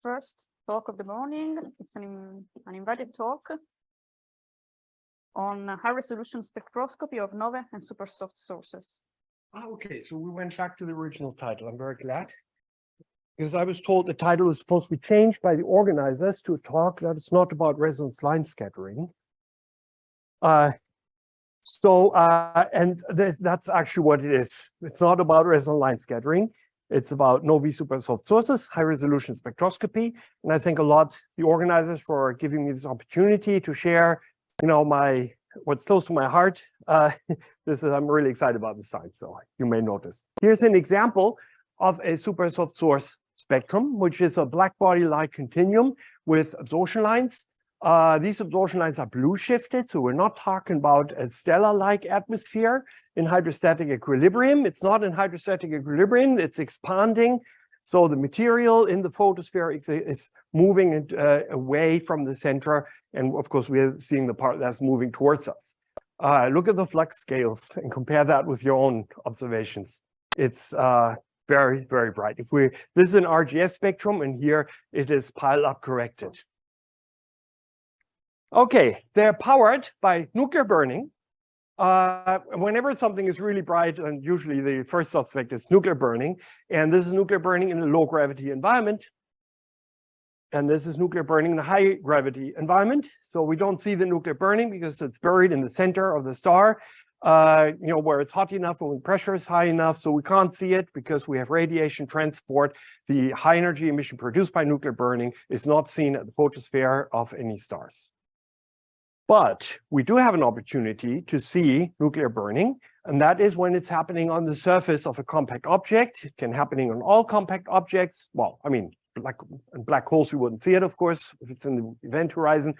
first talk of the morning. It's an invited talk on high resolution spectroscopy of nova and super soft sources. Okay, so we went back to the original title. I'm very glad, because I was told the title is supposed to be changed by the organizers to a talk that is not about resonance line scattering. That's actually what it is. It's not about resonance line scattering. It's about novae super soft sources, high resolution spectroscopy. And I thank a lot the organizers for giving me this opportunity to share, what's close to my heart. I'm really excited about the science, so you may notice. Here's an example of a super soft source spectrum, which is a black body-like continuum with absorption lines. These absorption lines are blue shifted, so we're not talking about a stellar-like atmosphere in hydrostatic equilibrium. It's not in hydrostatic equilibrium, it's expanding. So the material in the photosphere is moving away from the center. And of course, we're seeing the part that's moving towards us. Look at the flux scales and compare that with your own observations. It's very, very bright. This is an RGS spectrum, and here it is piled up corrected. Okay, they're powered by nuclear burning. Whenever something is really bright, and usually the first suspect is nuclear burning, and this is nuclear burning in a low gravity environment. And this is nuclear burning in a high gravity environment. So we don't see the nuclear burning because it's buried in the center of the star, where it's hot enough and when pressure is high enough. So we can't see it because we have radiation transport. The high energy emission produced by nuclear burning is not seen at the photosphere of any stars. But we do have an opportunity to see nuclear burning, and that is when it's happening on the surface of a compact object. It can happen on all compact objects. Well, I mean, black holes, we wouldn't see it, of course, if it's in the event horizon.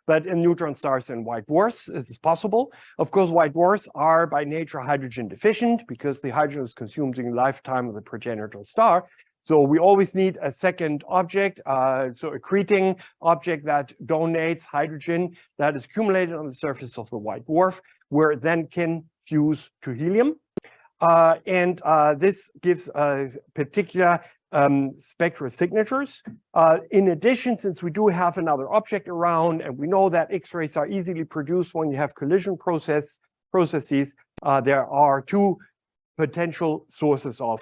But in neutron stars and white dwarfs, this is possible. Of course, white dwarfs are by nature hydrogen deficient because the hydrogen is consumed during the lifetime of the progenitor star. So we always need a second object, so accreting object that donates hydrogen that is accumulated on the surface of the white dwarf, where it then can fuse to helium. This gives particular spectral signatures. In addition, since we do have another object around, and we know that X-rays are easily produced when you have collision processes, there are two potential sources of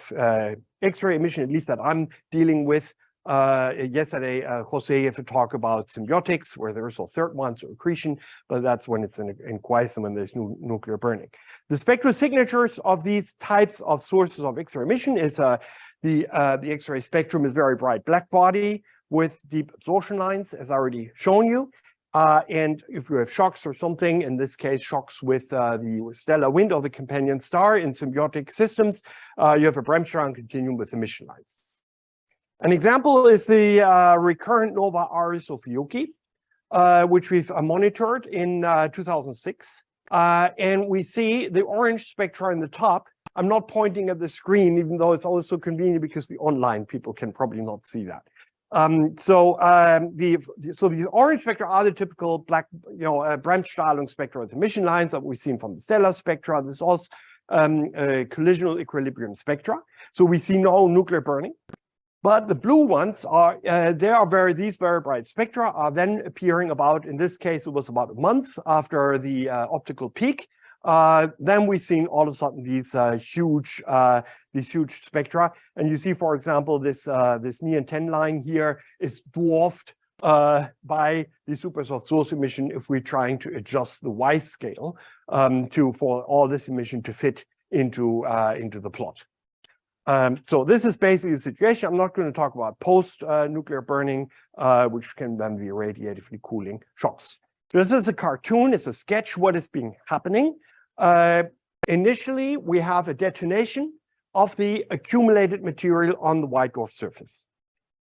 X-ray emission, at least that I'm dealing with. Yesterday, Jose gave a talk about symbiotics, where there's a third one, so accretion, but that's when it's in quiescent and there's nuclear burning. The spectral signatures of these types of sources of X-ray emission is the X-ray spectrum is very bright black body with deep absorption lines, as I already shown you. And if you have shocks or something, in this case, shocks with the stellar wind of the companion star in symbiotic systems, you have a Bremsstrahlung continuum with emission lines. An example is the recurrent nova Ares Ophiuchi, which we've monitored in 2006. And we see the orange spectra in the top. I'm not pointing at the screen, even though it's also convenient because the online people can probably not see that. So these orange spectra are the typical black, Bremsstrahlung spectra with emission lines that we've seen from the stellar spectra. This is also collisional equilibrium spectra. So we see no nuclear burning. But the blue ones are, these very bright spectra are then appearing about, in this case, it was about a month after the optical peak. Then we've seen all of a sudden these huge spectra, and you see, for example, this neon 10 line here is dwarfed by the super soft source emission if we're trying to adjust the Y scale for all this emission to fit into the plot. So this is basically the situation. I'm not going to talk about post-nuclear burning, which can then be radiatively cooling shocks. This is a cartoon. It's a sketch what is happening. Initially, we have a detonation of the accumulated material on the white dwarf surface.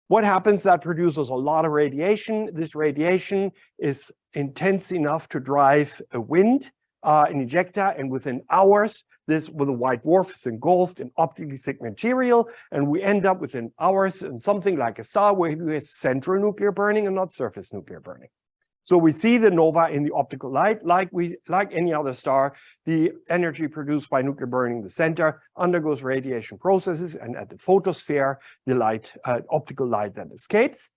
What happens? That produces a lot of radiation. This radiation is intense enough to drive a wind, an ejecta, and within hours, the white dwarf is engulfed in optically thick material, and we end up within hours in something like a star where we have central nuclear burning and not surface nuclear burning. So we see the nova in the optical light, like any other star. The energy produced by nuclear burning in the center undergoes radiation processes, and at the photosphere, the light, optical light that escapes.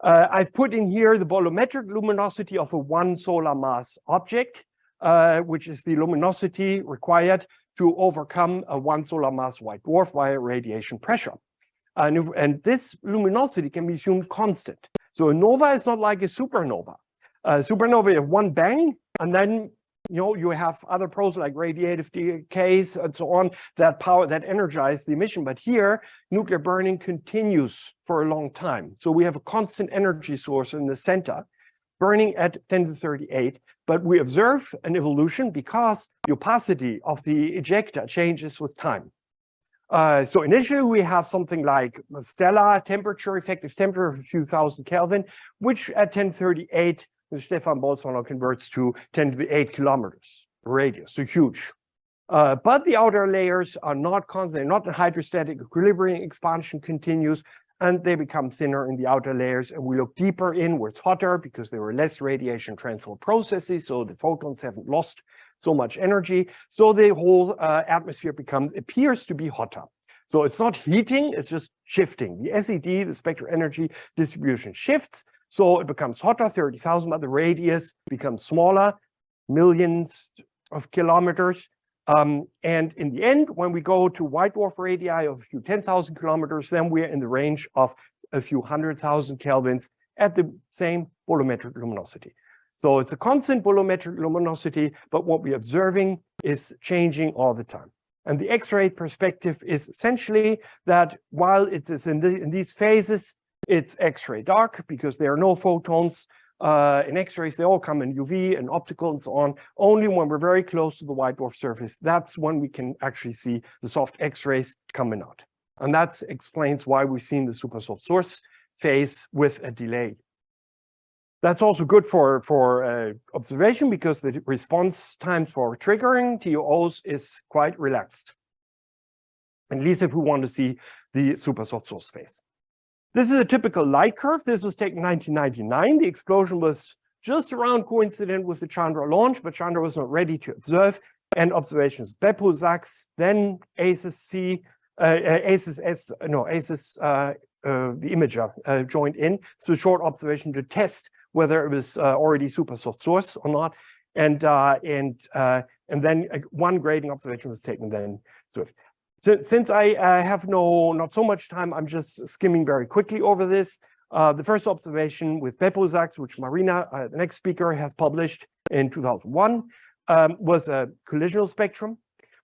I've put in here the bolometric luminosity of a 1 solar mass object, which is the luminosity required to overcome a 1 solar mass white dwarf via radiation pressure. And this luminosity can be assumed constant. So a nova is not like a supernova. Supernova, you have one bang, and then you have other processes like radiative decays and so on that energize the emission. But here, nuclear burning continues for a long time. So we have a constant energy source in the center, burning at 10 to the 38. But we observe an evolution because the opacity of the ejecta changes with time. So initially we have something like a stellar temperature, effective temperature of a few thousand Kelvin, which at 1038, Stefan Bolzano converts to 10 to the 8 kilometers radius, so huge. But the outer layers are not constant, they're not in hydrostatic equilibrium, expansion continues, and they become thinner in the outer layers, and we look deeper in where it's hotter because there were less radiation transfer processes, so the photons haven't lost so much energy. So the whole atmosphere appears to be hotter. So it's not heating, it's just shifting. The SED, the spectral energy distribution, shifts. So it becomes hotter, 30,000, but the radius becomes smaller, millions of kilometers. And in the end, when we go to white dwarf radii of a few 10,000 kilometers, then we're in the range of a few 100,000 kelvins at the same bolometric luminosity. So it's a constant bolometric luminosity, but what we're observing is changing all the time. And the X-ray perspective is essentially that while it is in these phases, it's X-ray dark because there are no photons. In X-rays, they all come in UV and optical and so on. Only when we're very close to the white dwarf surface, that's when we can actually see the soft X-rays coming out. And that explains why we've seen the super soft source phase with a delay. That's also good for observation because the response times for triggering TOOs is quite relaxed, at least if we want to see the super soft source phase. This is a typical light curve. This was taken in 1999. The explosion was just around coincident with the Chandra launch, but Chandra was not ready to observe. And observations, Beppo-Sachs, then ACES, the imager joined in. So a short observation to test whether it was already super soft source or not. And then one grading observation was taken then Swift. Since I have not so much time, I'm just skimming very quickly over this. The first observation with Beppo-Sachs, which Marina, the next speaker, has published in 2001, was a collisional spectrum.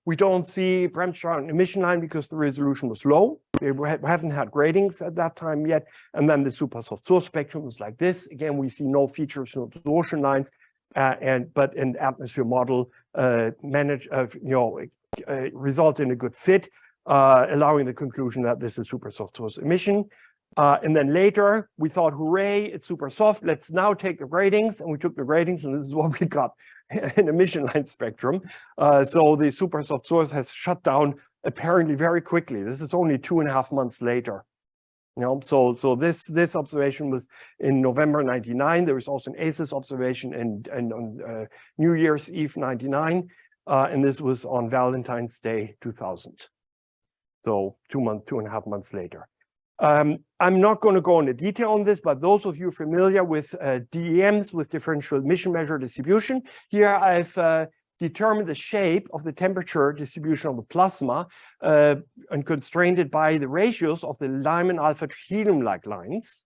We don't see Bremsstrahlung emission line because the resolution was low. We haven't had gradings at that time yet. And then the super soft source spectrum was like this. Again, we see no features, no absorption lines, but an atmosphere model result in a good fit, allowing the conclusion that this is super soft source emission. And then later we thought, hooray, it's super soft. Let's now take the gradings. And we took the gradings, and this is what we got, an emission line spectrum. So the super soft source has shut down apparently very quickly. This is only 2.5 months later. So this observation was in November 99. There was also an ACES observation on New Year's Eve 99. And this was on Valentine's Day 2000. So 2.5 months later. I'm not going to go into detail on this, but those of you familiar with DEMs, with differential emission measure distribution, here I've determined the shape of the temperature distribution of the plasma and constrained it by the ratios of the Lyman alpha helium-like lines,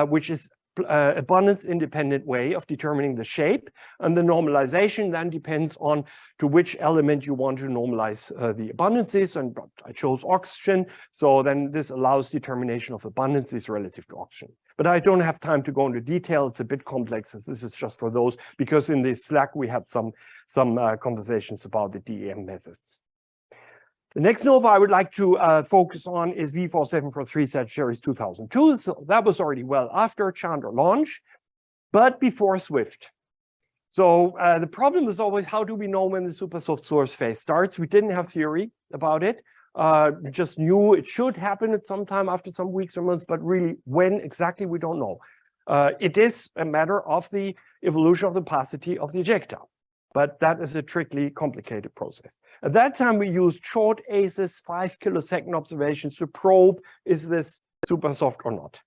which is abundance-independent way of determining the shape, and the normalization then depends on to which element you want to normalize the abundances, and I chose oxygen, so then this allows determination of abundances relative to oxygen. But I don't have time to go into detail, it's a bit complex, this is just for those, because in the Slack we had some conversations about the DEM methods. The next nova I would like to focus on is V4743 Sagittarius 2002. So that was already well after Chandra launch, but before Swift. So the problem is always, how do we know when the super soft source phase starts? We didn't have theory about it. We just knew it should happen at some time after some weeks or months, but really when exactly, we don't know. It is a matter of the evolution of the opacity of the ejecta, but that is a tricky, complicated process. At that time, we used short ACES 5 kilosecond observations to probe, is this super soft or not?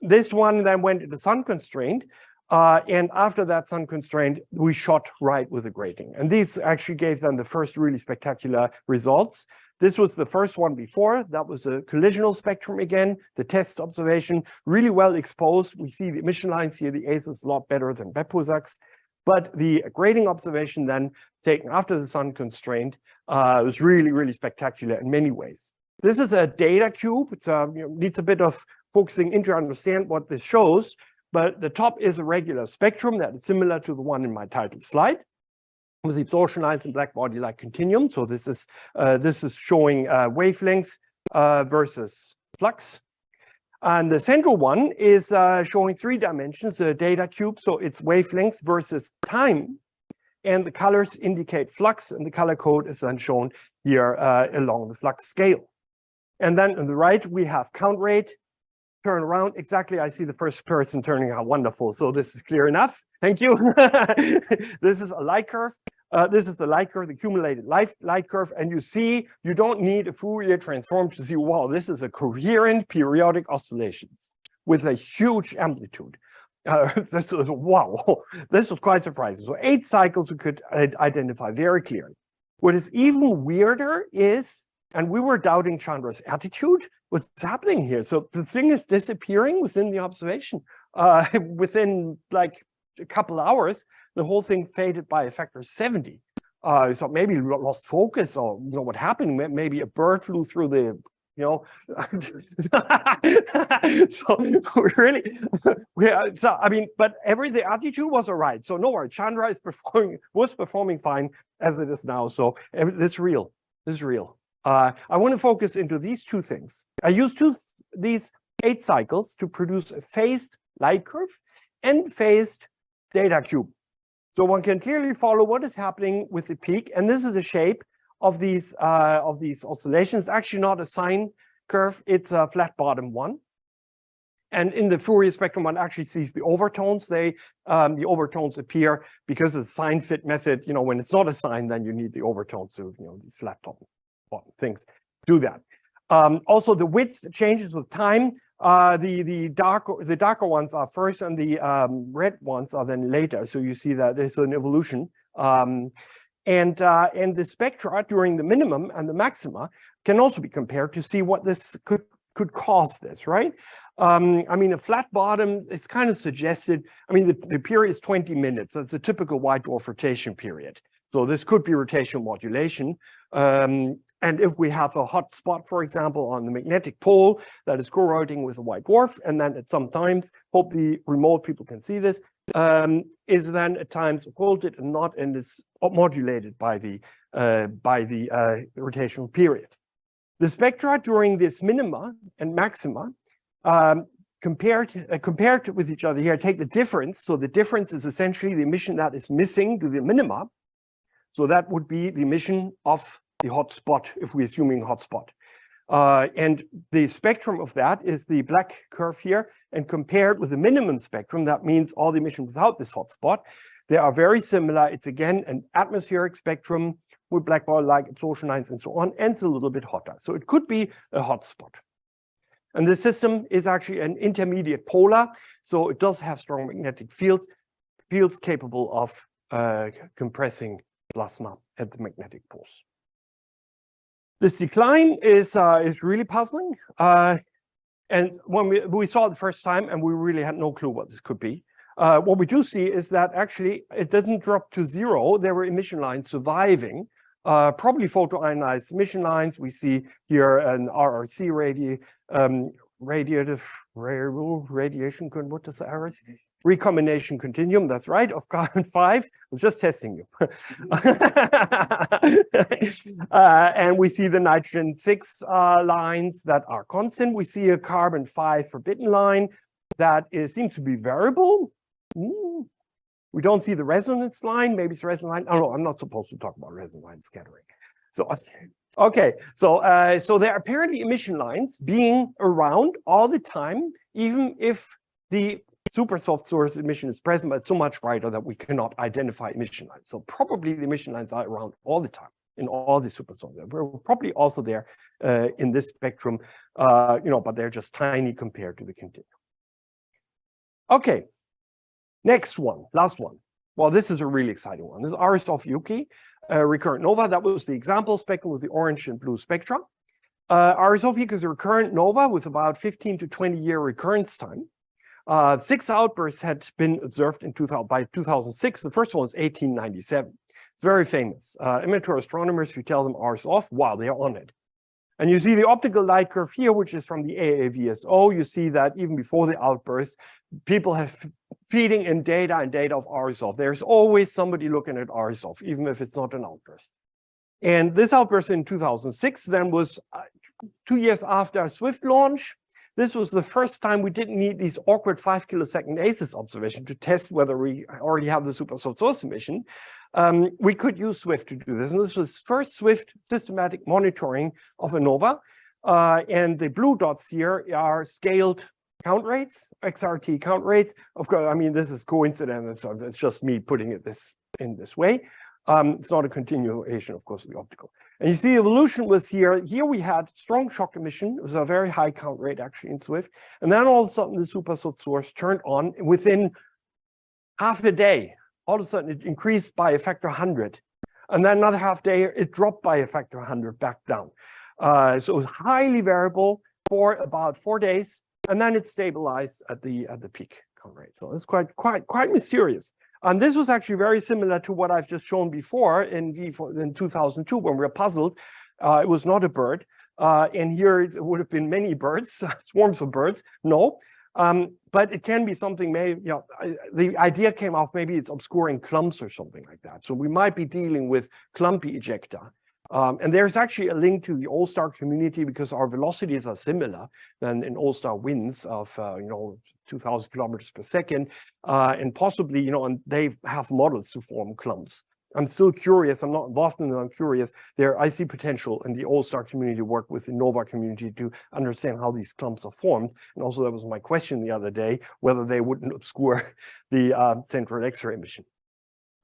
This one then went into sun constraint, and after that sun constraint, we shot right with a grating. And these actually gave them the first really spectacular results. This was the first one before. That was a collisional spectrum again, the test observation, really well exposed. We see the emission lines here, the ACES a lot better than Pulsar's. But the grating observation then taken after the sun constraint was really, really spectacular in many ways. This is a data cube. It's needs a bit of focusing in to understand what this shows. But the top is a regular spectrum that is similar to the one in my title slide, with the absorption lines and black body like continuum. So this is showing wavelength versus flux. And the central one is showing 3 dimensions, a data cube. So it's wavelength versus time. And the colors indicate flux, and the color code is then shown here along the flux scale. And then on the right, we have count rate. Turn around, exactly, I see the first person turning out, wonderful. So this is clear enough, thank you. This is a light curve. This is the light curve, the accumulated light curve, and you see, you don't need a Fourier transform to see, wow, this is a coherent periodic oscillations with a huge amplitude. Wow, this was quite surprising. So 8 cycles we could identify very clearly. What is even weirder is, and we were doubting Chandra's attitude, what's happening here? So the thing is disappearing within the observation. Within like a couple hours, the whole thing faded by a factor of 70. So maybe lost focus, or what happened? Maybe a bird flew through the, so really, so I mean, but the attitude was all right. So no worry, Chandra was performing fine as it is now. So this is real. This is real. I want to focus into these 2 things. I used these 8 cycles to produce a phased light curve and phased data cube. So one can clearly follow what is happening with the peak, and this is the shape of these oscillations. Actually, not a sine curve; it's a flat bottom one. And in the Fourier spectrum, one actually sees the overtones. The overtones appear because of the sine fit method. When it's not a sine, then you need the overtones. So these flat top things do that. Also, the width changes with time. The darker ones are first, and the red ones are then later. So you see that there's an evolution. And the spectra during the minimum and the maxima can also be compared to see what this could cause this, right? I mean, a flat bottom is kind of suggested. I mean, the period is 20 minutes. That's a typical white dwarf rotation period. So this could be rotational modulation. And if we have a hot spot, for example, on the magnetic pole that is co-rotating with a white dwarf, and then at some times, hope the remote people can see this, is then at times occulted and not, and is modulated by the rotational period. The spectra during this minima and maxima compared with each other here, take the difference. So the difference is essentially the emission that is missing to the minima. So that would be the emission of the hot spot, if we're assuming hot spot. And the spectrum of that is the black curve here, and compared with the minimum spectrum, that means all the emission without this hot spot. They are very similar. It's again an atmospheric spectrum with black body-like absorption lines and so on, and it's a little bit hotter. So it could be a hot spot. And the system is actually an intermediate polar, so it does have strong magnetic fields capable of compressing plasma at the magnetic poles. This decline is really puzzling. And when we saw it the first time, and we really had no clue what this could be, what we do see is that actually it doesn't drop to 0. There were emission lines surviving, probably photoionized emission lines. We see here an RRC radiative radiation, what does the RRC? Recombination continuum, that's right, of carbon 5. I'm just testing you. And we see the nitrogen 6 lines that are constant. We see a carbon 5 forbidden line that seems to be variable. We don't see the resonance line. Maybe it's resonance line. Oh, no, I'm not supposed to talk about resonance line scattering. So, okay, so there are apparently emission lines being around all the time, even if the super soft source emission is present, but it's so much brighter that we cannot identify emission lines. So probably the emission lines are around all the time in all the super soft. We're probably also there in this spectrum, but they're just tiny compared to the continuum. Okay, next one, last one. Well, this is a really exciting one. This is RS-Yuki, recurrent nova. That was the example spectrum with the orange and blue spectra. RS-Yuki is a recurrent nova with about 15 to 20-year recurrence time. 6 outbursts had been observed in by 2006. The first one was 1897. It's very famous. Amateur astronomers, if you tell them RS off, wow, they are on it. And you see the optical light curve here, which is from the AAVSO. You see that even before the outburst, people have feeding in data and data of RS off. There's always somebody looking at RS off, even if it's not an outburst. And this outburst in 2006 then was 2 years after Swift launch. This was the first time we didn't need these awkward 5 kilosecond ACES observation to test whether we already have the super soft source emission. We could use Swift to do this. And this was first Swift systematic monitoring of a nova. And the blue dots here are scaled count rates, XRT count rates. Of course, I mean, this is coincidental. So it's just me putting it in this way. It's not a continuation, of course, of the optical. And you see evolution was here. Here we had strong shock emission. It was a very high count rate actually in Swift. And then all of a sudden the super soft source turned on within half a day. All of a sudden it increased by a factor 100. And then another half day, it dropped by a factor 100 back down. So it was highly variable for about 4 days. And then it stabilized at the peak count rate. So it's quite mysterious. And this was actually very similar to what I've just shown before in 2002 when we were puzzled. It was not a bird. And here it would have been many birds, swarms of birds. No, but it can be something, maybe, the idea came off, maybe it's obscuring clumps or something like that. So we might be dealing with clumpy ejecta. And there's actually a link to the all-star community because our velocities are similar than in all-star winds of, 2,000 kilometers per second. And possibly, and they have models to form clumps. I'm still curious. I'm not involved in it. I'm curious. I see potential in the all-star community to work with the NOVA community to understand how these clumps are formed. And also, that was my question the other day, whether they wouldn't obscure the central X-ray emission.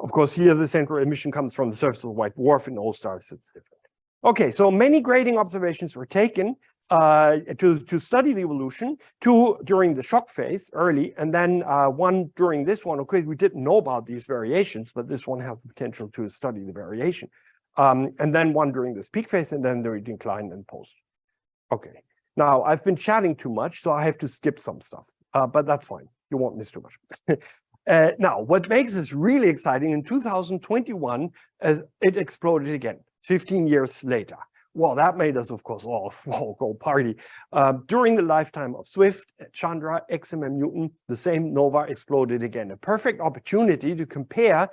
Of course, here the central emission comes from the surface of the white dwarf. In all stars, it's different. Okay, so many grading observations were taken to study the evolution, 2 during the shock phase early, and then 1 during this one. Okay, we didn't know about these variations, but this one has the potential to study the variation. And then 1 during this peak phase, and then the decline and post. Okay, now I've been chatting too much, so I have to skip some stuff, but that's fine. You won't miss too much. Now, what makes this really exciting, in 2021, it exploded again, 15 years later. Well, that made us, of course, all go party. During the lifetime of Swift, Chandra, XMM Newton, the same nova exploded again. A perfect opportunity to compare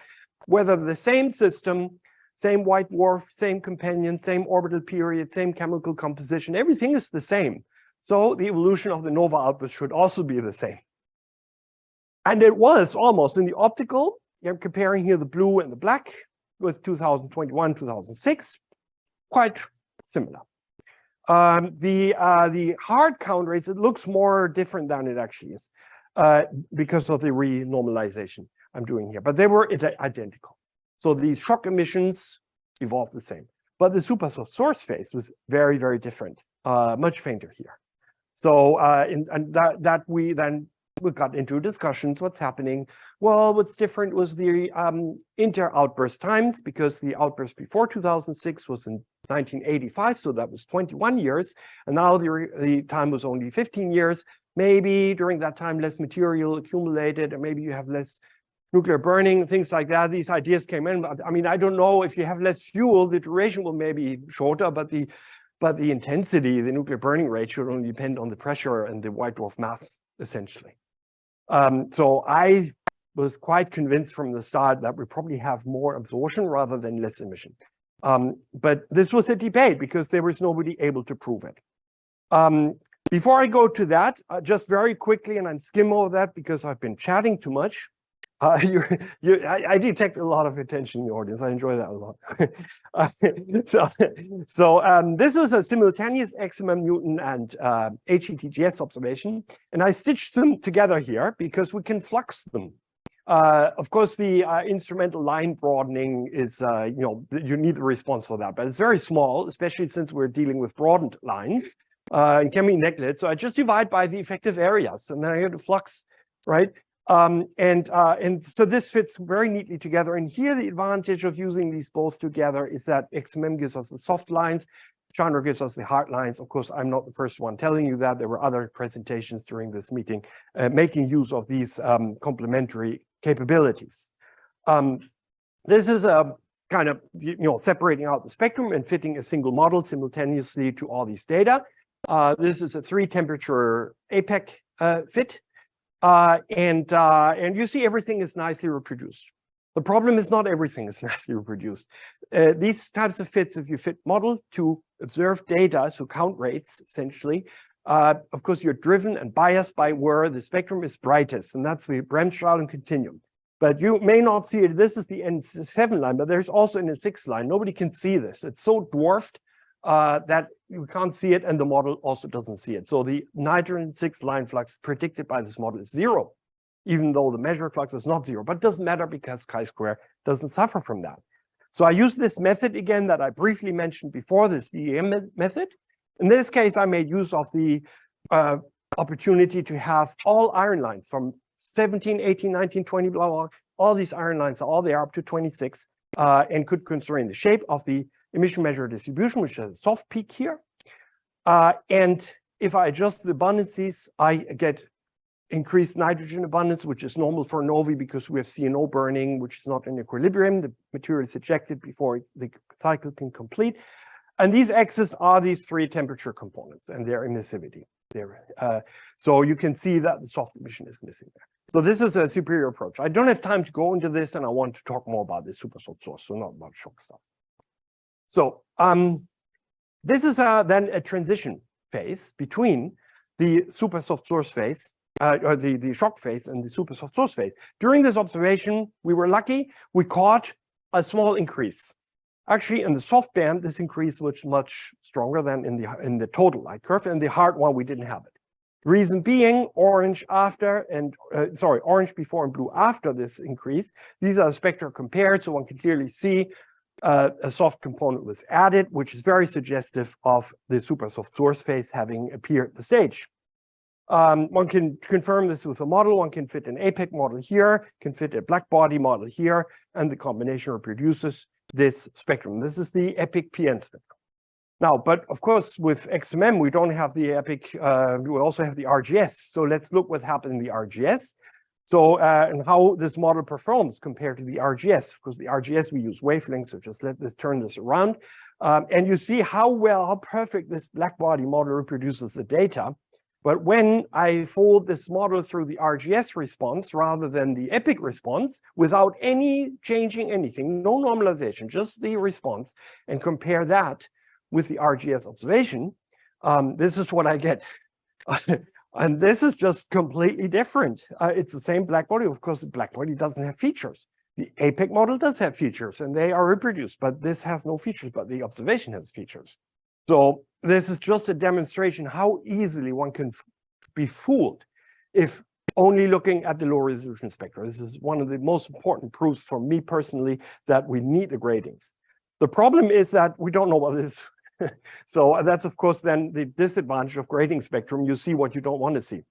whether the same system, same white dwarf, same companion, same orbital period, same chemical composition, everything is the same. So the evolution of the nova outburst should also be the same. And it was almost in the optical. I'm comparing here the blue and the black with 2021, 2006, quite similar. The hard count rates, it looks more different than it actually is because of the renormalization I'm doing here, but they were identical. So these shock emissions evolved the same, but the super source phase was very, very different, much fainter here. So we got into discussions, what's happening? Well, what's different was the inter-outburst times, because the outburst before 2006 was in 1985, so that was 21 years, and now the time was only 15 years. Maybe during that time, less material accumulated, or maybe you have less nuclear burning, things like that. These ideas came in. I mean, I don't know, if you have less fuel, the duration will maybe shorter, but the intensity, the nuclear burning rate should only depend on the pressure and the white dwarf mass, essentially. So I was quite convinced from the start that we probably have more absorption rather than less emission. But this was a debate because there was nobody able to prove it. Before I go to that, just very quickly, and I'm skim over that because I've been chatting too much. I detect a lot of attention in the audience. I enjoy that a lot. This was a simultaneous XMM Newton and HETGS observation, and I stitched them together here because we can flux them. Of course, the instrumental line broadening is, you need the response for that, but it's very small, especially since we're dealing with broadened lines and can be neglected. So I just divide by the effective areas, and then I get a flux, right? And so this fits very neatly together. And here, the advantage of using these both together is that XMM gives us the soft lines, Chandra gives us the hard lines. Of course, I'm not the first one telling you that. There were other presentations during this meeting making use of these complementary capabilities. This is a kind of, separating out the spectrum and fitting a single model simultaneously to all these data. This is a 3-temperature APEC fit. And you see everything is nicely reproduced. The problem is not everything is nicely reproduced. These types of fits, if you fit model to observed data, so count rates, essentially, of course, you're driven and biased by where the spectrum is brightest, and that's the Bremsstrahlung continuum. But you may not see it. This is the N7 line, but there's also an N6 line. Nobody can see this. It's so dwarfed that you can't see it, and the model also doesn't see it. So the nitrogen 6 line flux predicted by this model is 0, even though the measured flux is not 0. But it doesn't matter because chi-square doesn't suffer from that. So I use this method again that I briefly mentioned before, this DEM method. In this case, I made use of the opportunity to have all iron lines from 17, 18, 19, 20, blah, blah, all these iron lines are all there up to 26, and could constrain the shape of the emission measure distribution, which has a soft peak here. And if I adjust the abundances, I get increased nitrogen abundance, which is normal for novae because we have CNO burning, which is not in equilibrium. The material is ejected before the cycle can complete. And these X's are these 3 temperature components and their emissivity. So you can see that the soft emission is missing there. So this is a superior approach. I don't have time to go into this, and I want to talk more about this super soft source, so not about shock stuff. So this is then a transition phase between the super soft source phase, or the shock phase, and the super soft source phase. During this observation, we were lucky. We caught a small increase. Actually, in the soft band, this increase was much stronger than in the total light curve. In the hard one, we didn't have it. Reason being, orange after and orange before and blue after this increase. These are spectra compared, so one can clearly see a soft component was added, which is very suggestive of the super soft source phase having appeared at the stage. One can confirm this with a model. One can fit an APEC model here, can fit a black body model here, and the combination reproduces this spectrum. This is the EPIC PN spectrum. Now, but of course, with XMM, we don't have the EPIC, we also have the RGS. So let's look what happened in the RGS. So, and how this model performs compared to the RGS. Because the RGS, we use wavelengths, so just turn this around. And you see how perfect this black body model reproduces the data. But when I fold this model through the RGS response rather than the EPIC response, without any changing anything, no normalization, just the response, and compare that with the RGS observation, this is what I get. And this is just completely different. It's the same black body. Of course, the black body doesn't have features. The APEC model does have features, and they are reproduced, but this has no features, but the observation has features. So this is just a demonstration how easily one can be fooled if only looking at the low resolution spectra. This is one of the most important proofs for me personally that we need the gratings. The problem is that we don't know what this is. So that's, of course, then the disadvantage of grading spectrum. You see what you don't want to see.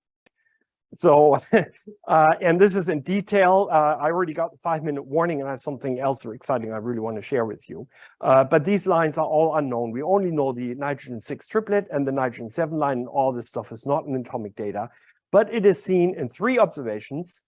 So, and this is in detail. I already got the 5-minute warning, and I have something else exciting I really want to share with you. But these lines are all unknown. We only know the nitrogen 6 triplet and the nitrogen 7 line, and all this stuff is not in atomic data. But it is seen in 3 observations.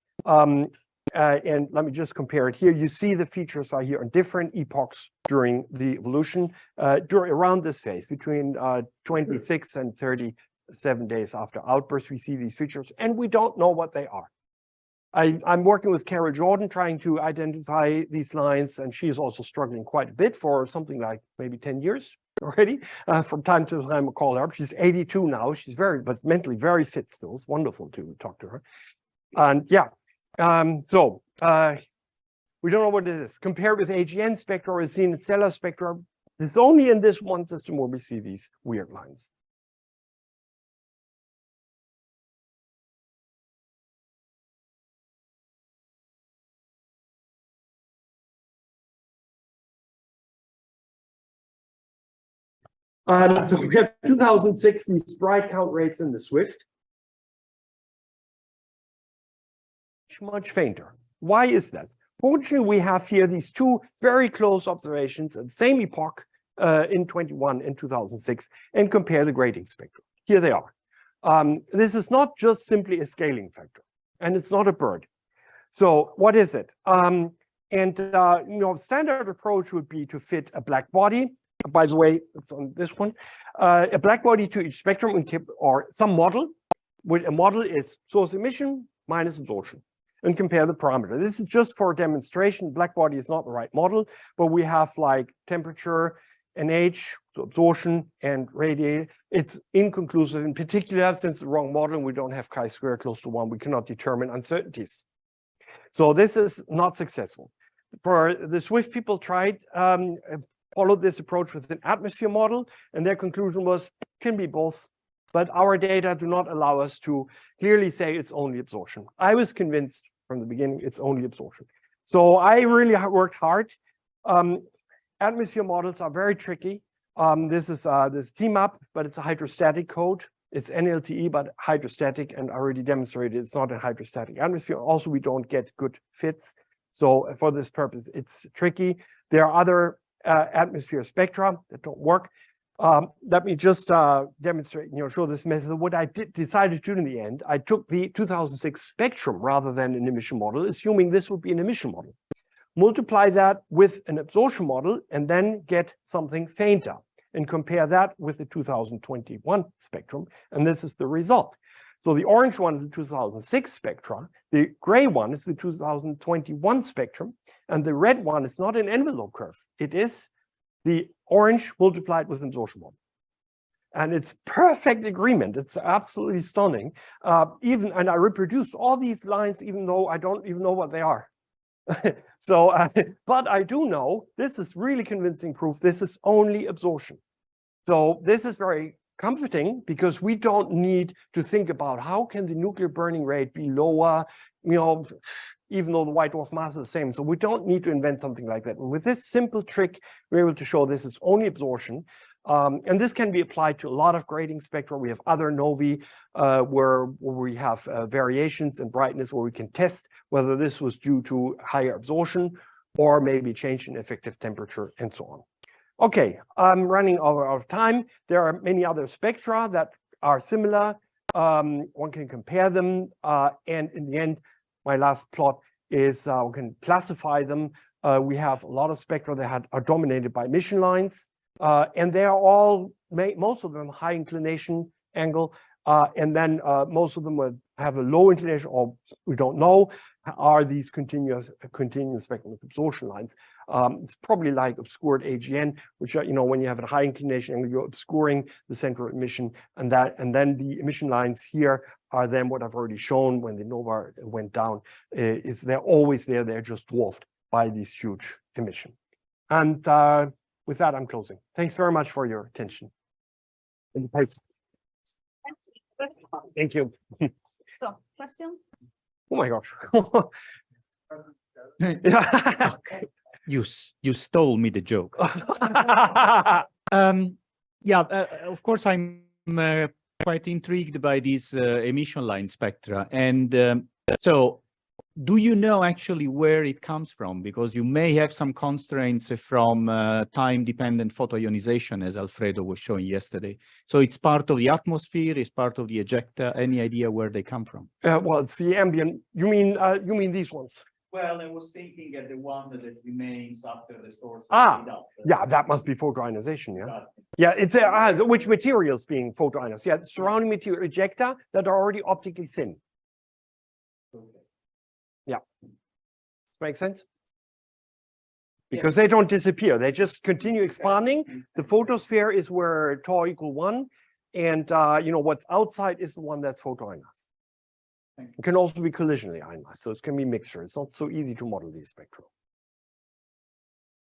And let me just compare it here. You see the features are here on different epochs during the evolution, around this phase, between 26 and 37 days after outburst, we see these features, and we don't know what they are. I'm working with Carol Jordan trying to identify these lines, and she is also struggling quite a bit for something like maybe 10 years already. From time to time, I call her up. She's 82 now. She's but mentally very fit still. It's wonderful to talk to her. And yeah, We don't know what it is. Compared with AGN spectra or seen in stellar spectra, it's only in this one system where we see these weird lines. So we have 2006, these bright count rates in the Swift. Much fainter. Why is this? Fortunately, we have here these two very close observations at the same epoch in 21 and 2006 and compare the grading spectrum. Here they are. This is not just simply a scaling factor, and it's not a bird. So what is it? Standard approach would be to fit a black body. By the way, it's on this one. A black body to each spectrum or some model. With a model is source emission minus absorption, and compare the parameter. This is just for demonstration. Black body is not the right model, but we have like temperature, NH, so absorption, and radiation. It's inconclusive, in particular, since the wrong model, and we don't have chi-square close to 1, we cannot determine uncertainties. So this is not successful. For the Swift people tried, followed this approach with an atmosphere model, and their conclusion was, can be both. But our data do not allow us to clearly say it's only absorption. I was convinced from the beginning it's only absorption. So I really worked hard. Atmosphere models are very tricky. This is this TMAP, but it's a hydrostatic code. It's NLTE, but hydrostatic, and I already demonstrated it's not a hydrostatic atmosphere. Also, we don't get good fits. So for this purpose, it's tricky. There are other atmosphere spectra that don't work. Let me just demonstrate, show this method. What I decided to do in the end, I took the 2006 spectrum rather than an emission model, assuming this would be an emission model. Multiply that with an absorption model and then get something fainter and compare that with the 2021 spectrum. And this is the result. So the orange one is the 2006 spectra. The gray one is the 2021 spectrum. And the red one is not an envelope curve. It is the orange multiplied with absorption model. And it's perfect agreement. It's absolutely stunning. And I reproduced all these lines, even though I don't even know what they are. So, but I do know this is really convincing proof. This is only absorption. So this is very comforting because we don't need to think about how can the nuclear burning rate be lower, even though the white dwarf mass is the same. So we don't need to invent something like that. And with this simple trick, we're able to show this is only absorption. And this can be applied to a lot of grading spectra. We have other novae where we have variations in brightness where we can test whether this was due to higher absorption or maybe change in effective temperature and so on. Okay, I'm running out of time. There are many other spectra that are similar. One can compare them. And in the end, my last plot is we can classify them. We have a lot of spectra that are dominated by emission lines. And they are all, most of them, high inclination angle. And then most of them will have a low inclination, or we don't know, are these continuous spectrum with absorption lines. It's probably like obscured AGN, which, when you have a high inclination angle, you're obscuring the central emission. And then the emission lines here are then what I've already shown when the nova went down, is they're always there. They're just dwarfed by this huge emission. And with that, I'm closing. Thanks very much for your attention. Thank you. So, question? Oh my gosh. You stole me the joke. Of course, I'm quite intrigued by these emission line spectra. And so, do you know actually where it comes from? Because you may have some constraints from time-dependent photoionization, as Alfredo was showing yesterday. So it's part of the atmosphere, it's part of the ejecta. Any idea where they come from? Well, it's the ambient. You mean these ones? Well, I was thinking at the one that remains after the source. Yeah, that must be photoionization. Yeah, yeah. It's which materials being photoionized? Yeah, surrounding material ejecta that are already optically thin. Okay. Yeah, makes sense? Because they don't disappear, they just continue expanding. The photosphere is where tau equal 1, and what's outside is the one that's photoionized. It can also be collisionally ionized, so it can be mixture. It's not so easy to model these spectra.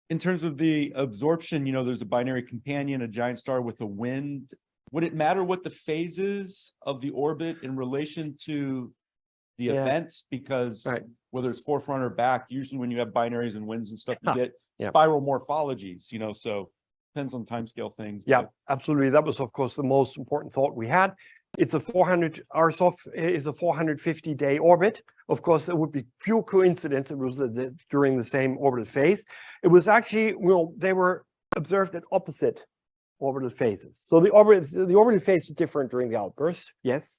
In terms of the absorption, you know, there's a binary companion, a giant star with a wind. Would it matter what the phase is of the orbit in relation to the Yeah. events? Because Right. whether it's forefront or back, usually when you have binaries and winds and stuff, you get Yeah. spiral morphologies, you know, so depends on timescale things. Yeah, but- absolutely. That was, of course, the most important thought we had. It's a 400, our soft is a 450-day orbit. Of course, it would be pure coincidence. It was during the same orbital phase. It was actually, well, they were observed at opposite orbital phases. So the orbital phase was different during the outburst. Yes.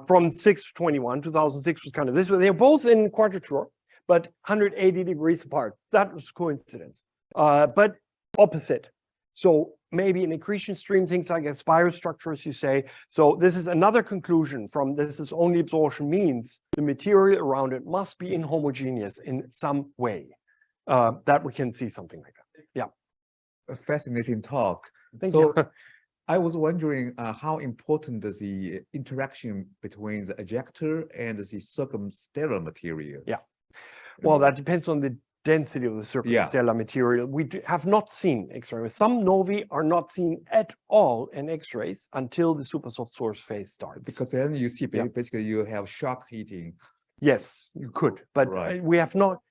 From 6 to 21, 2006 was kind of this way. They're both in quadrature, but 180 degrees apart. That was coincidence, but opposite. So maybe an accretion stream, things like a spiral structure, as you say. So this is another conclusion from this is only absorption means the material around it must be inhomogeneous in some way, that we can see something like that. Yeah. A fascinating talk. Thank So you. I was wondering how important is the interaction between the ejector and the circumstellar material? Yeah. Well, that depends on the density of the circumstellar material. We have not seen X-rays. Some novae are not seen at all in X-rays until the supersoft source phase starts. Because then you see Yeah. basically you have shock heating. Yes, you could, but Right. we have not.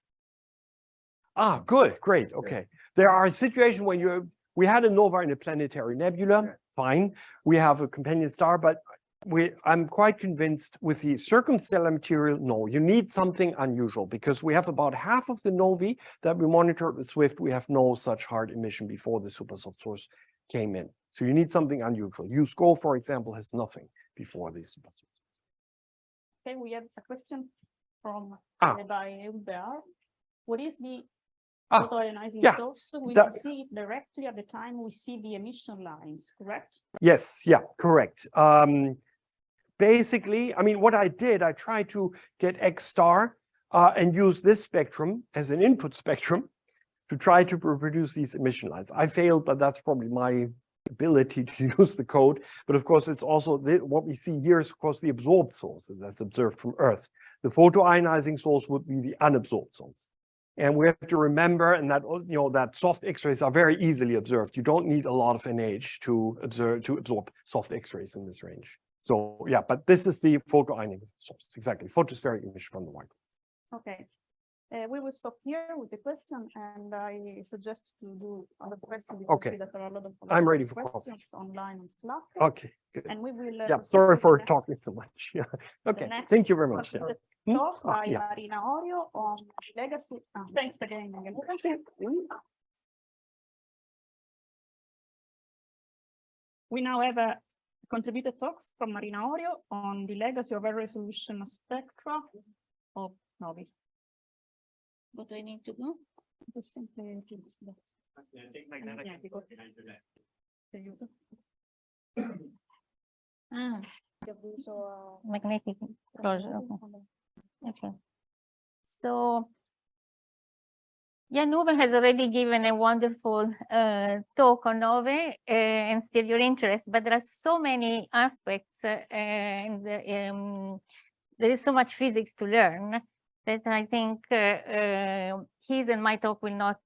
Ah, good, great, okay. There are situations when we had a nova in a planetary nebula, fine. We have a companion star, but I'm quite convinced with the circumstellar material, no, you need something unusual because we have about half of the novae that we monitored with SWIFT. We have no such hard emission before the supersoft source came in. So you need something unusual. USCO, for example, has nothing before the supersoft. Okay, we have a question from Ah. by Eubert. What is the Ah, photoionizing yeah, source? We that- will see it directly at the time we see the emission lines, correct? Yes, yeah, correct. Basically, I mean, what I did, I tried to get X star and use this spectrum as an input spectrum to try to reproduce these emission lines. I failed, but that's probably my ability to use the code. But of course, it's also what we see here is, of course, the absorbed source that's observed from Earth. The photoionizing source would be the unabsorbed source. And we have to remember, and that that soft X-rays are very easily observed. You don't need a lot of NH to absorb soft X-rays in this range. So yeah, but this is the photoionizing source, exactly. Photospheric emission from the white. Okay. We will stop here with the question, and I suggest to do other questions because Okay. there are a lot of I'm ready for questions online and Slack. Okay, good. And we will. Yeah, proceed sorry with the for next- talking so much. Yeah. Okay, next thank you very much. the Hmm? Talk by yeah. Marina Orio on legacy. Thanks again. We now have a contributed talk from Marina Orio on the legacy of high resolution spectra of novae. What do I need to do? Just simply choose that. Yeah, because- Aiuto. Ah, Ti avviso a- magnetic closure. Okay. So Jan-Uwe has already given a wonderful talk on novae and steer your interest, but there are so many aspects and there is so much physics to learn that I think his and my talk will not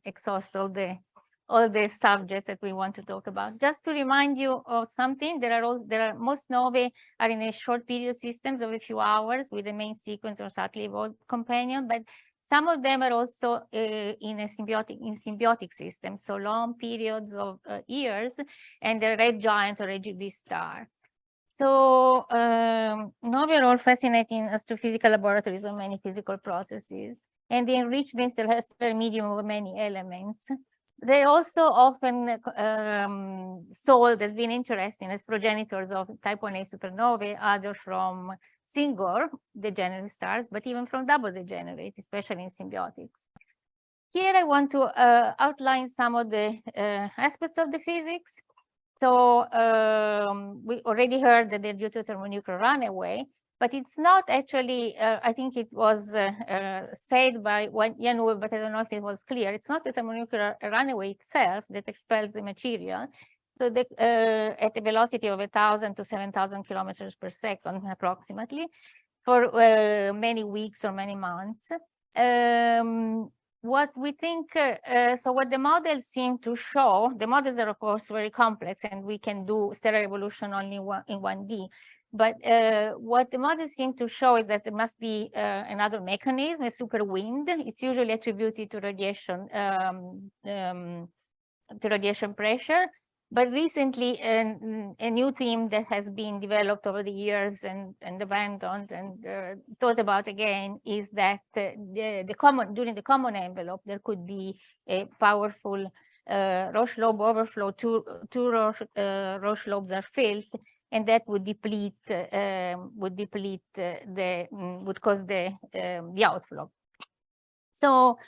exhaust all the subjects that we want to talk about. Just to remind you of something, most novae are in a short period systems of a few hours with a main sequence or subtly evolved companion, but some of them are also in symbiotic systems, so long periods of years, and the red giant or AGB star. So novae are all fascinating astrophysical laboratories of many physical processes, and they enrich the interstellar medium of many elements. They're also often sold as being interesting as progenitors of type 1a supernovae, either from single degenerate stars, but even from double degenerate, especially in symbiotics. Here I want to outline some of the aspects of the physics. So we already heard that they're due to thermonuclear runaway, but it's not actually, I think it was said by Jan-Uwe, but I don't know if it was clear. It's not the thermonuclear runaway itself that expels the material. So at a velocity of 1,000 to 7,000 kilometers per second, approximately, for many weeks or many months. What we think, so what the models seem to show, the models are of course very complex, and we can do stellar evolution only in 1D. But what the models seem to show is that there must be another mechanism, a super wind. It's usually attributed to radiation pressure. But recently, a new theme that has been developed over the years and abandoned and thought about again is that during the common envelope, there could be a powerful Roche lobe overflow. Two Roche lobes are filled, and that would would cause the outflow. So.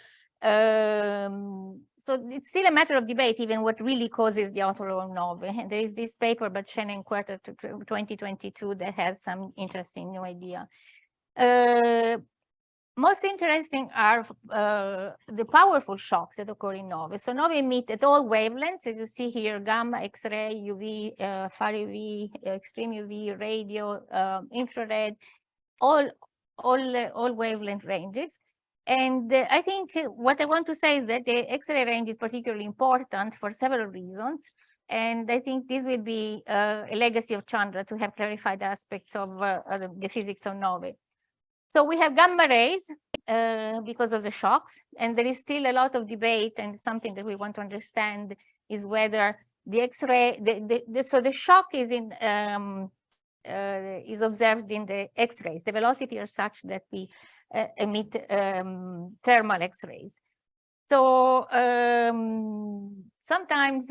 So it's still a matter of debate, even what really causes the outflow of novae. And there is this paper by Chen and Quarter 2022 that has some interesting new idea. Most interesting are the powerful shocks that occur in novae. So novae emit at all wavelengths, as you see here: gamma, X-ray, UV, far UV, extreme UV, radio, infrared, all wavelength ranges. And I think what I want to say is that the X-ray range is particularly important for several reasons. And I think this will be a legacy of Chandra to have clarified aspects of the physics of novae. So we have gamma rays because of the shocks, and there is still a lot of debate, and something that we want to understand is whether the X-ray, so the shock is observed in the X-rays. The velocity are such that we emit thermal X-rays. So sometimes,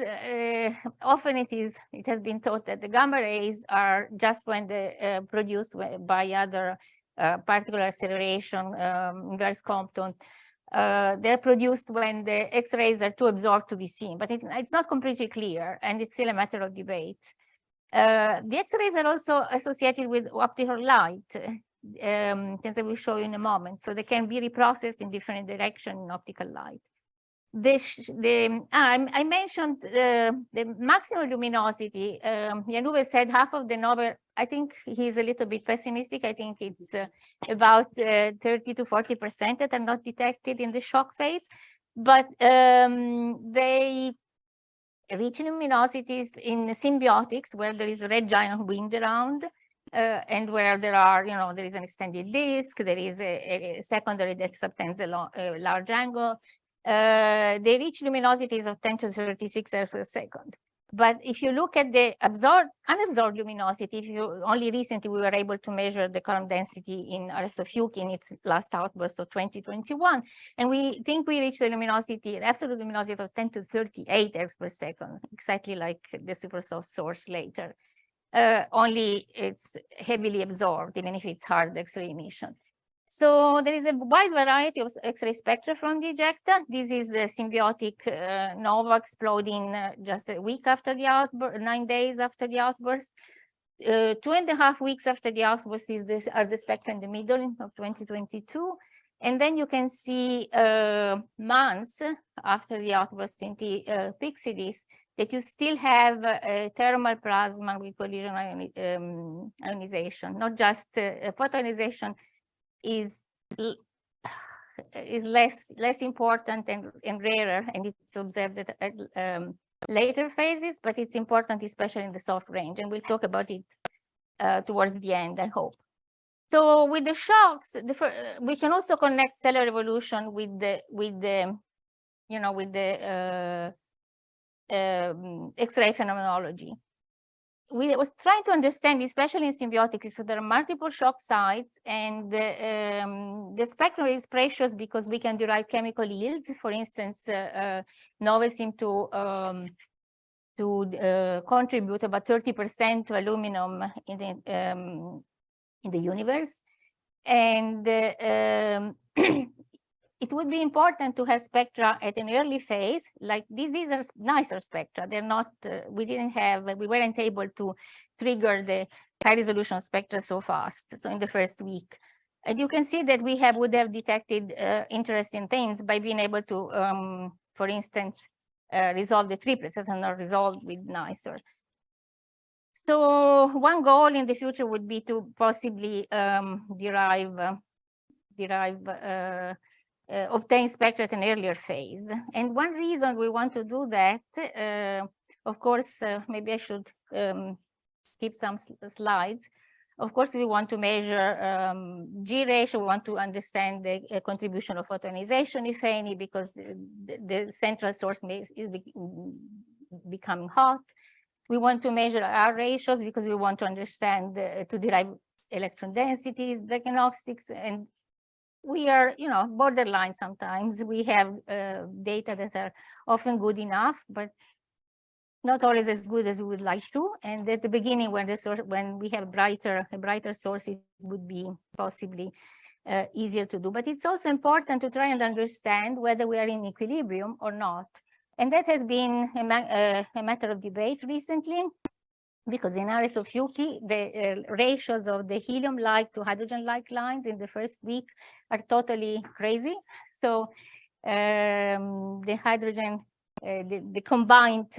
often it has been thought that the gamma rays are just when they produced by other particle acceleration, inverse Compton. They're produced when the X-rays are too absorbed to be seen, but it's not completely clear, and it's still a matter of debate. The X-rays are also associated with optical light, things I will show you in a moment. So they can be reprocessed in different directions in optical light. I mentioned the maximum luminosity. Jan-Uwe said half of the novae. I think he's a little bit pessimistic. I think it's about 30 to 40% that are not detected in the shock phase. But they reach luminosities in symbiotics where there is a red giant wind around. And where there are, there is an extended disk, there is a secondary that subtends a large angle. They reach luminosities of 10 to 36 ergs per second. But if you look at the unabsorbed luminosity, only recently we were able to measure the current density in RSO-Fuchs in its last outburst of 2021. And we think we reached the luminosity, absolute luminosity of 10 to 38 ergs per second, exactly like the supersoft source later. Only it's heavily absorbed, even if it's hard X-ray emission. So there is a wide variety of X-ray spectra from the ejecta. This is the symbiotic nova exploding just a week after the outburst, 9 days after the outburst. 2.5 weeks after the outburst are the spectra in the middle of 2022. And then you can see months after the outburst in the Pixidis that you still have a thermal plasma with collision ionization, not just photoionization is less important and rarer, and it's observed at later phases, but it's important especially in the soft range, and we'll talk about it towards the end, I hope. So with the shocks, we can also connect stellar evolution with the X-ray phenomenology. We was trying to understand, especially in symbiotics, so there are multiple shock sites, and the spectrum is precious because we can derive chemical yields. For instance, novae seem to contribute about 30% to aluminum in the universe, and it would be important to have spectra at an early phase, like these are nicer spectra. They're not, we weren't able to trigger the high resolution spectra so fast, so in the first week. And you can see that we would have detected interesting things by being able to, for instance, resolve the triplets that are not resolved with NICER. So one goal in the future would be to possibly obtain spectra at an earlier phase. And one reason we want to do that, of course, maybe I should skip some slides. Of course, we want to measure G ratio. We want to understand the contribution of photoionization, if any, because the central source is becoming hot. We want to measure R ratios because we want to understand, to derive electron density diagnostics. And we are, borderline sometimes. We have data that are often good enough, but not always as good as we would like to. And at the beginning, when we have brighter sources, it would be possibly easier to do. But it's also important to try and understand whether we are in equilibrium or not. And that has been a matter of debate recently, because in RSO-FUCI, the ratios of the helium-like to hydrogen-like lines in the first week are totally crazy. So the hydrogen, the combined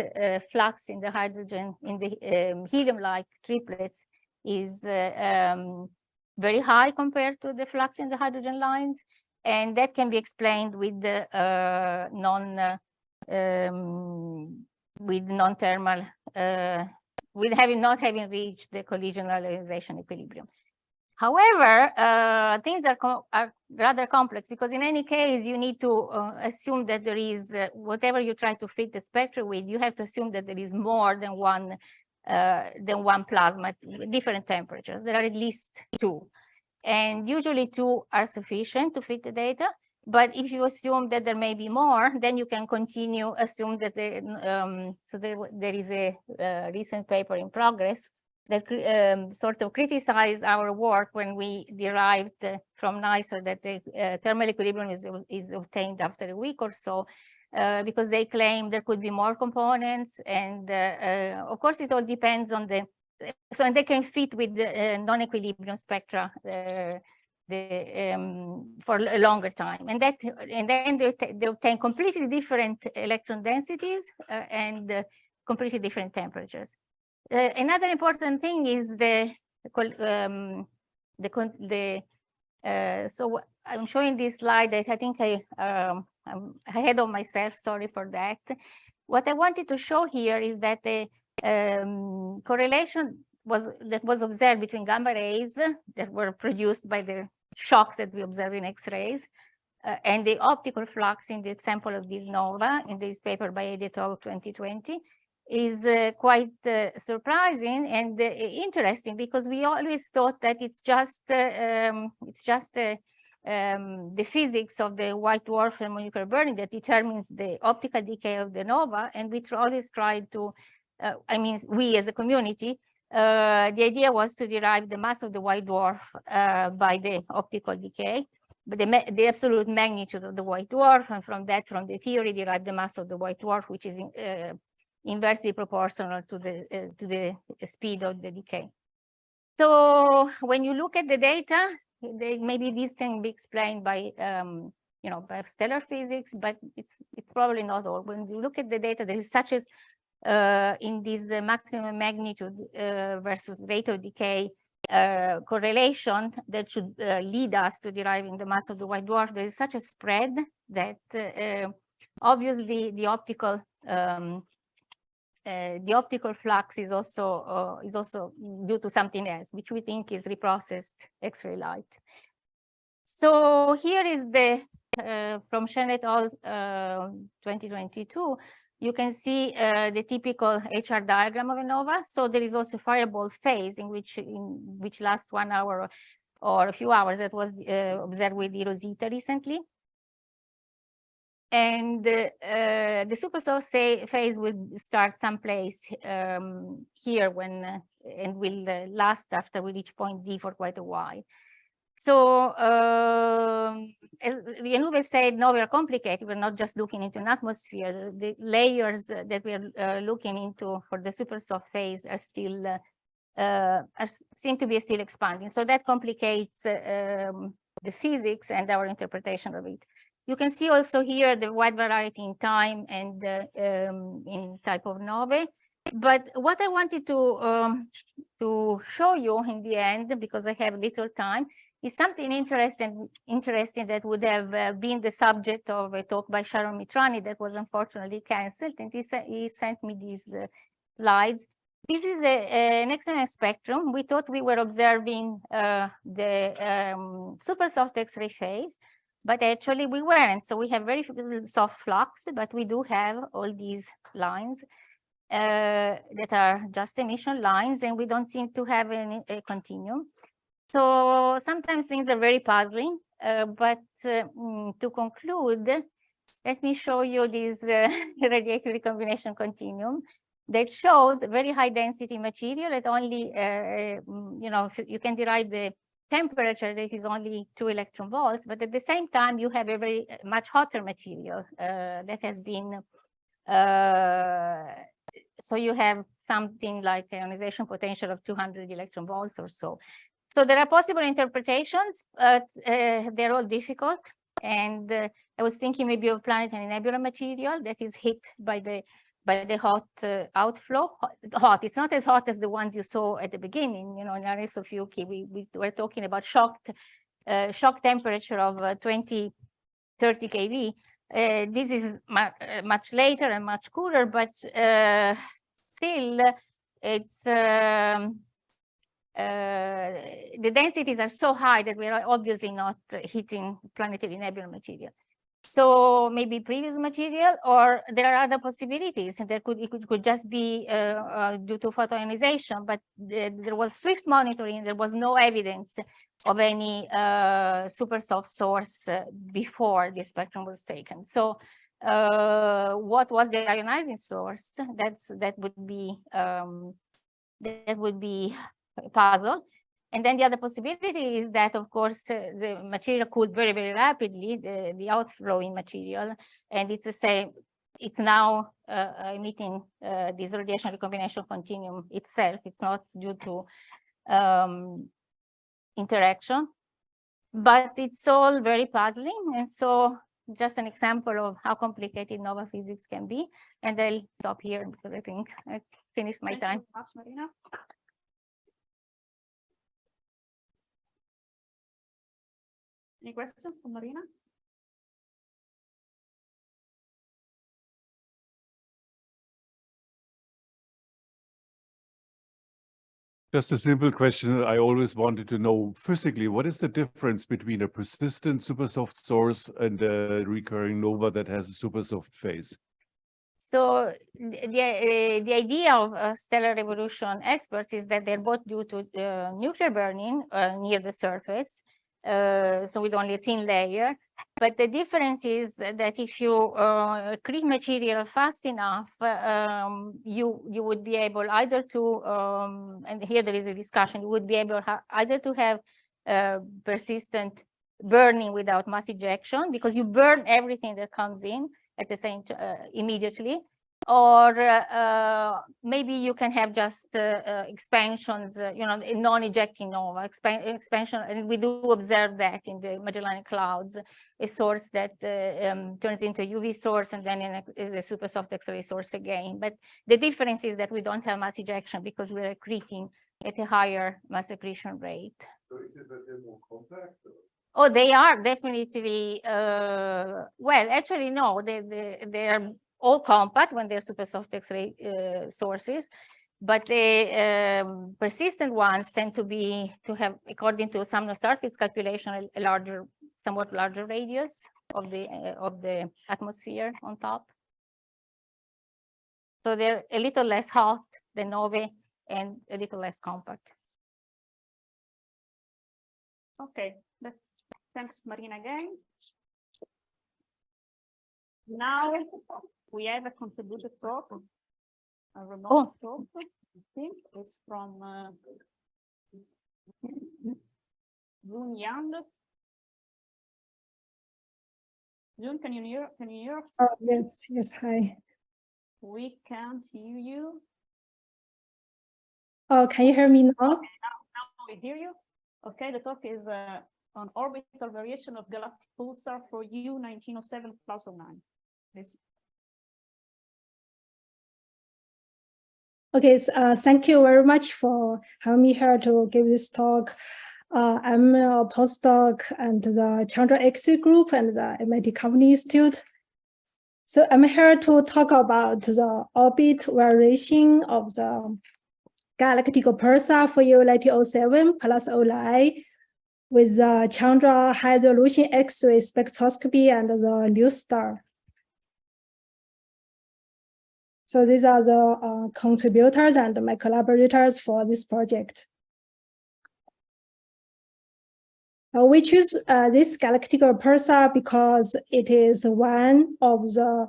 flux in the hydrogen, in the helium-like triplets is very high compared to the flux in the hydrogen lines. And that can be explained with the non-thermal, with not having reached the collision realization equilibrium. However, things are rather complex, because in any case, you need to assume that there is, whatever you try to fit the spectra with, you have to assume that there is more than one plasma at different temperatures. There are at least two. And usually two are sufficient to fit the data. But if you assume that there may be more, then you can continue assume that there is a recent paper in progress that sort of criticized our work when we derived from NICER that the thermal equilibrium is obtained after a week or so, because they claim there could be more components. And of course, it all depends on and they can fit with the non-equilibrium spectra for a longer time, and then they obtain completely different electron densities and completely different temperatures. Another important thing is so I'm showing this slide that I think I'm ahead of myself. Sorry for that. What I wanted to show here is that the correlation that was observed between gamma rays that were produced by the shocks that we observe in X-rays and the optical flux in the sample of this nova in this paper by et al. 2020 is quite surprising and interesting, because we always thought that it's just the physics of the white dwarf and molecular burning that determines the optical decay of the nova, and we always tried to, we as a community, the idea was to derive the mass of the white dwarf by the optical decay, but the absolute magnitude of the white dwarf, and from the theory, derive the mass of the white dwarf, which is inversely proportional to the speed of the decay. So when you look at the data, maybe this can be explained by by stellar physics, but it's probably not all. When you look at the data, there is such as in this maximum magnitude versus rate of decay correlation that should lead us to deriving the mass of the white dwarf. There is such a spread that obviously the optical flux is also due to something else, which we think is reprocessed X-ray light. So here is the from Chen et al. 2022. You can see the typical HR diagram of a nova. So there is also fireball phase in which lasts 1 hour or a few hours, that was observed with the Rosita recently. And the supersolve phase will start someplace here and will last after we reach point D for quite a while. So as Jan-Uwe said, no, we are complicated. We're not just looking into an atmosphere. The layers that we are looking into for the supersolve phase are still seem to be still expanding. So that complicates the physics and our interpretation of it. You can see also here the wide variety in time and in type of novae. But what I wanted to show you in the end, because I have little time, is something interesting that would have been the subject of a talk by Sharon Mitrani that was unfortunately canceled. And he sent me these slides. This is an X-ray spectrum. We thought we were observing the super soft X-ray phase, but actually we weren't. So we have very soft flux, but we do have all these lines that are just emission lines, and we don't seem to have a continuum. So sometimes things are very puzzling, but to conclude, let me show you this radiative recombination continuum that shows very high density material at only, you know, you can derive the temperature that is only 2 electron volts, but at the same time, you have a very much hotter material that has been, so you have something like ionization potential of 200 electron volts or so. So there are possible interpretations, but they're all difficult. And I was thinking maybe of planetary nebular material that is hit by the hot outflow. Hot, it's not as hot as the ones you saw at the beginning. You know, in RS of Yuki, we were talking about shock temperature of 20, 30 kV. This is much later and much cooler, but still, it's the densities are so high that we are obviously not hitting planetary nebular material. So maybe previous material, or there are other possibilities. And it could just be due to photoionization, but there was swift monitoring. There was no evidence of any super soft source before the spectrum was taken. So what was the ionizing source? That would be a puzzle. And then the other possibility is that, of course, the material cooled very, very rapidly, the outflowing material, and it's the same. It's now emitting this radiation recombination continuum itself. It's not due to interaction, but it's all very puzzling. And so just an example of how complicated nova physics can be. And I'll stop here because I think I finished my time. Thank you very much, Marina. Any questions for Marina? Just a simple question. I always wanted to know physically, what is the difference between a persistent supersoft source and a recurring nova that has a supersoft phase? So the idea of stellar evolution experts is that they're both due to nuclear burning near the surface. So with only a thin layer, but the difference is that if you accrete material fast enough, you would be able either to, and here there is a discussion, you would be able either to have persistent burning without mass ejection, because you burn everything that comes in at the same immediately, or maybe you can have just expansions, you know, non-ejecting nova expansion, and we do observe that in the Magellanic Clouds, a source that turns into a UV source and then is a super soft X-ray source again. But the difference is that we don't have mass ejection because we're accreting at a higher mass accretion rate. So is it that they're more compact? Oh, they are definitely, well, actually, no, they are all compact when they're super soft X-ray sources, but the persistent ones tend to have, according to some surface calculation, a larger, somewhat larger radius of the atmosphere on top. So they're a little less hot than novae and a little less compact. Okay, thanks, Marina, again. Now we have a contributed talk, a remote talk. I think it's from Jun Yang. Jun, can you hear us? Oh, yes, hi. We can't hear you. Oh, can you hear me now? Okay, now we hear you. Okay, the talk is on orbital variation of galactic pulsar for U1907 +09. Please. Okay, thank you very much for having me here to give this talk. I'm a postdoc at the Chandra X-ray group and the MIT Company Institute. So I'm here to talk about the orbit variation of the galactic pulsar for U1907 +09 with the Chandra High Resolution X-ray Spectroscopy and the new star. So these are the contributors and my collaborators for this project. We choose this galactic pulsar because it is one of the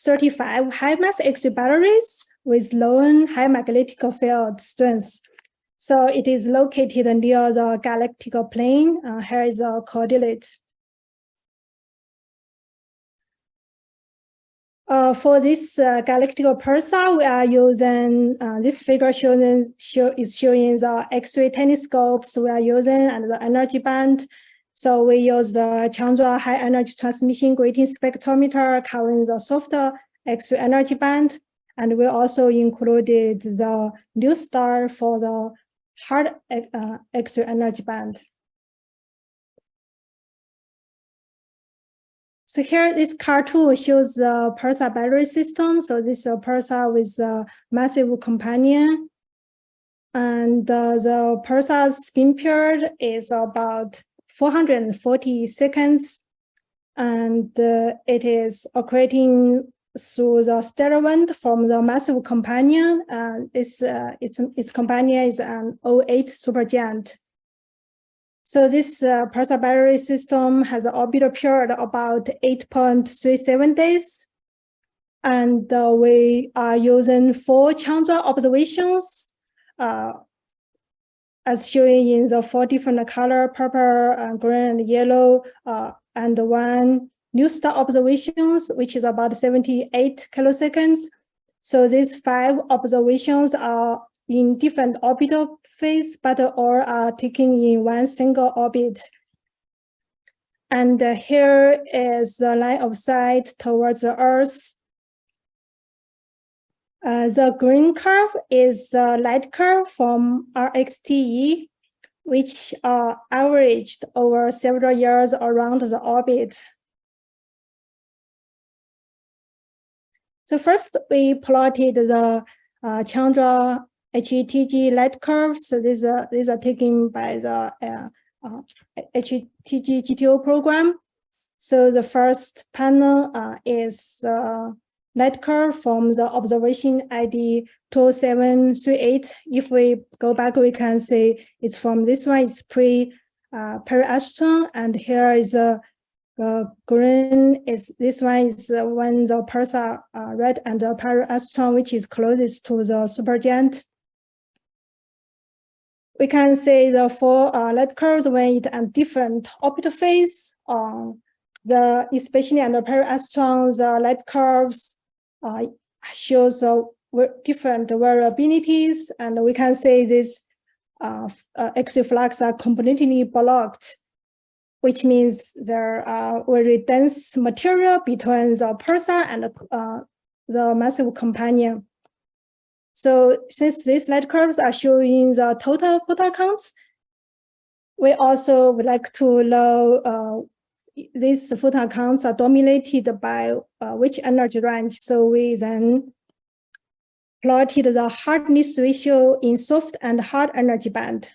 35 high-mass X-ray batteries with low high magnetic field strength. So it is located near the galactic plane. Here is the coordinate. For this galactic pulsar, we are using this figure is showing the X-ray telescopes we are using and the energy band. So we use the Chandra high energy transmission grating spectrometer covering the soft X-ray energy band, and we also included the new star for the hard X-ray energy band. So here, this cartoon shows the pulsar battery system. So this is a pulsar with a massive companion. And the pulsar's spin period is about 440 seconds. And it is accreting through the stellar wind from the massive companion. Its companion is an 08 supergiant. So this pulsar battery system has an orbital period about 8.37 days. And we are using 4 Chandra observations, as shown in the 4 different color, purple, green, and yellow, and 1 new star observations, which is about 78 kiloseconds. So these 5 observations are in different orbital phase, but all are taken in one single orbit. And here is the line of sight towards the Earth. The green curve is the light curve from RXTE, which are averaged over several years around the orbit. So first, we plotted the Chandra HETG light curves. So these are taken by the HETG GTO program. So the first panel is light curve from the observation ID 20738. If we go back, we can see it's from this one. It's pre-periastron, and here is a green. This one is when the pulsar red, and the periastron, which is closest to the supergiant. We can see the 4 light curves when it at different orbital phase. Especially under periastron, the light curves shows different variabilities, and we can say this X-ray flux are completely blocked, which means there are very dense material between the pulsar and the massive companion. So since these light curves are showing the total photon counts, we also would like to know these photon counts are dominated by which energy range. So we then plotted the hardness ratio in soft and hard energy band.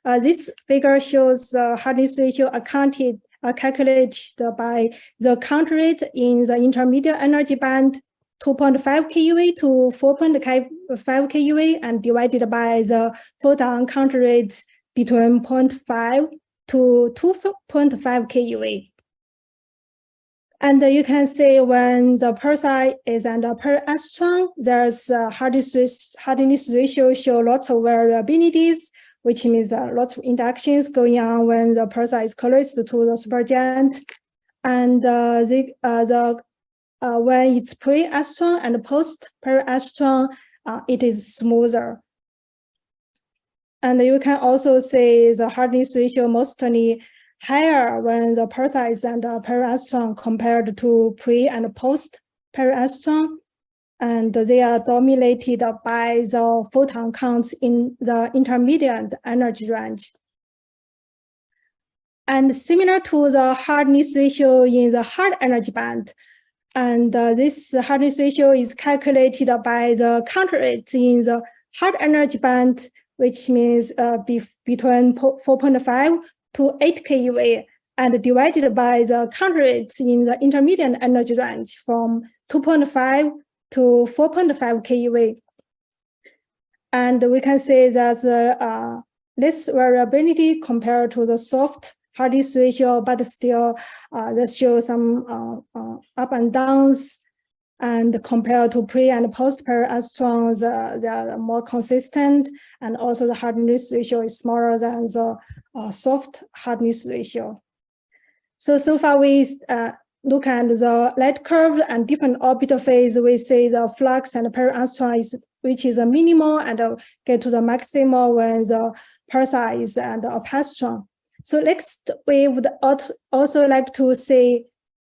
This figure shows the hardness ratio calculated by the count rate in the intermediate energy band 2.5 keV to 4.5 keV, and divided by the photon count rate between 0.5 to 2.5 keV. And you can see when the pulsar is under periastron, there's a hardness ratio show lots of variabilities, which means lots of interactions going on when the pulsar is closest to the supergiant. And when it's pre-astron and post-periastron, it is smoother. And you can also see the hardness ratio mostly higher when the pulsar is under periastron compared to pre and post periastron. And they are dominated by the photon counts in the intermediate energy range. And similar to the hardness ratio in the hard energy band, and this hardness ratio is calculated by the counter rate in the hard energy band, which means between 4.5 to 8 keV, and divided by the counter rate in the intermediate energy range from 2.5 to 4.5 keV. And we can say that less variability compared to the soft hardness ratio, but still they show some up and downs. And compared to pre and post periastrons, they are more consistent, and also the hardness ratio is smaller than the soft hardness ratio. So far we look at the light curve and different orbital phase. We see the flux and periastron which is a minimal, and get to the maximal when the pulsar is at the apastron. So next, we would also like to see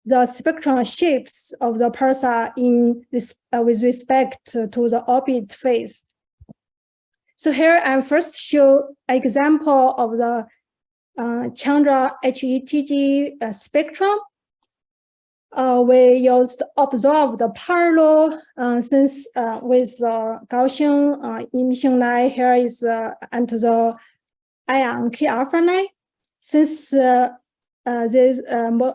the spectral shapes of the pulsar in this, with respect to the orbit phase. So here I first show an example of the Chandra HETG spectrum. We used observed parallel since with Gaussian emission line. Here is at the ion K alpha line. Since there's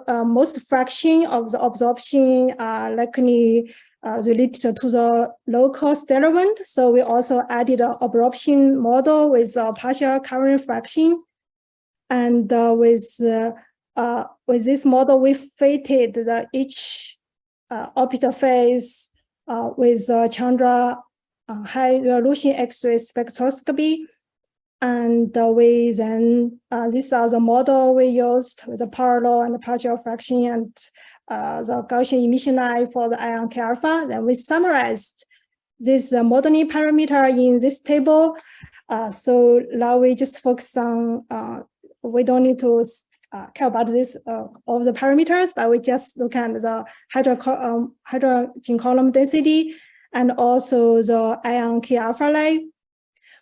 most fraction of the absorption are likely related to the local stellar wind, so we also added an absorption model with a partial current fraction, and with this model we fitted each orbital phase with Chandra High Resolution X-ray Spectroscopy. And we then, these are the model we used with the parallel and the partial fraction and the Gaussian emission line for the ion K alpha. Then we summarized this modeling parameter in this table. So now we just focus on, we don't need to care about this, all the parameters, but we just look at the hydrogen column density and also the ion K alpha line.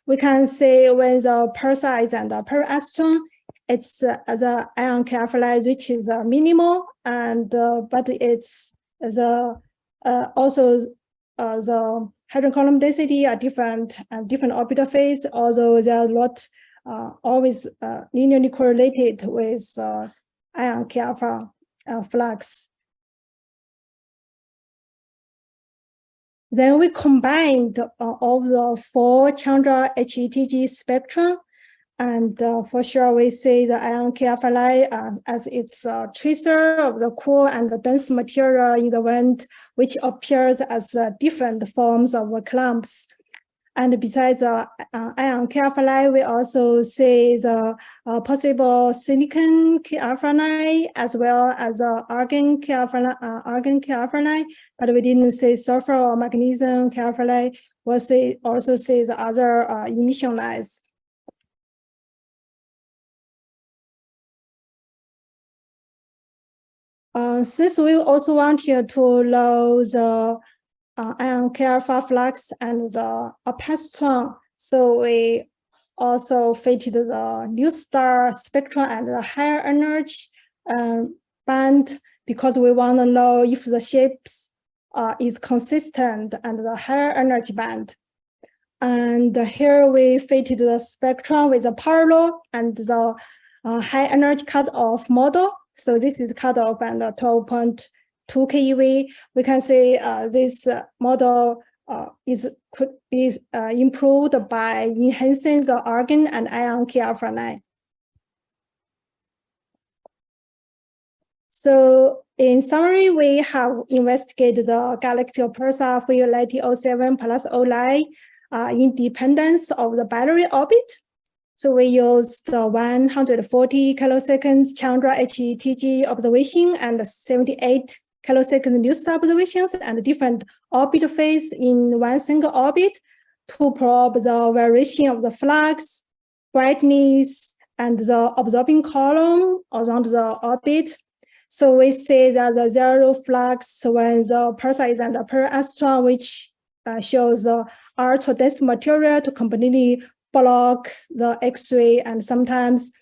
We can say when the pulsar is under periastron, it's the ion K alpha line reaches minimal, and but it's the also the hydrogen column density are different and different orbital phase, although they are not always linearly correlated with ion K alpha flux. Then we combined all the 4 Chandra HETG spectra, and for sure we see the ion K alpha line as its tracer of the cool and the dense material in the wind, which appears as different forms of clumps. And besides the ion K alpha line, we also see the possible silicon K alpha line as well as argon K alpha line, but we didn't see sulfur or magnesium K alpha line. We also see the other emission lines. Since we also wanted to know the ion K alpha flux and the apastron, so we also fitted the new star spectrum and the higher energy band, because we want to know if the shapes is consistent and the higher energy band. And here we fitted the spectrum with a parallel and the high energy cutoff model. So this is cutoff and 12.2 keV. We can say this model could be improved by enhancing the argon and ion K alpha line. So in summary, we have investigated the Galactic pulsar for LETG 07 plus 09 independence of the binary orbit. So we used the 140 kiloseconds Chandra HETG observation and 78 kilosecond new star observations and different orbital phase in one single orbit to probe the variation of the flux brightness and the absorbing column around the orbit. So we say that the zero flux when the pulsar is under per astron, which shows the ultra-dense material to completely block the X-ray, and sometimes,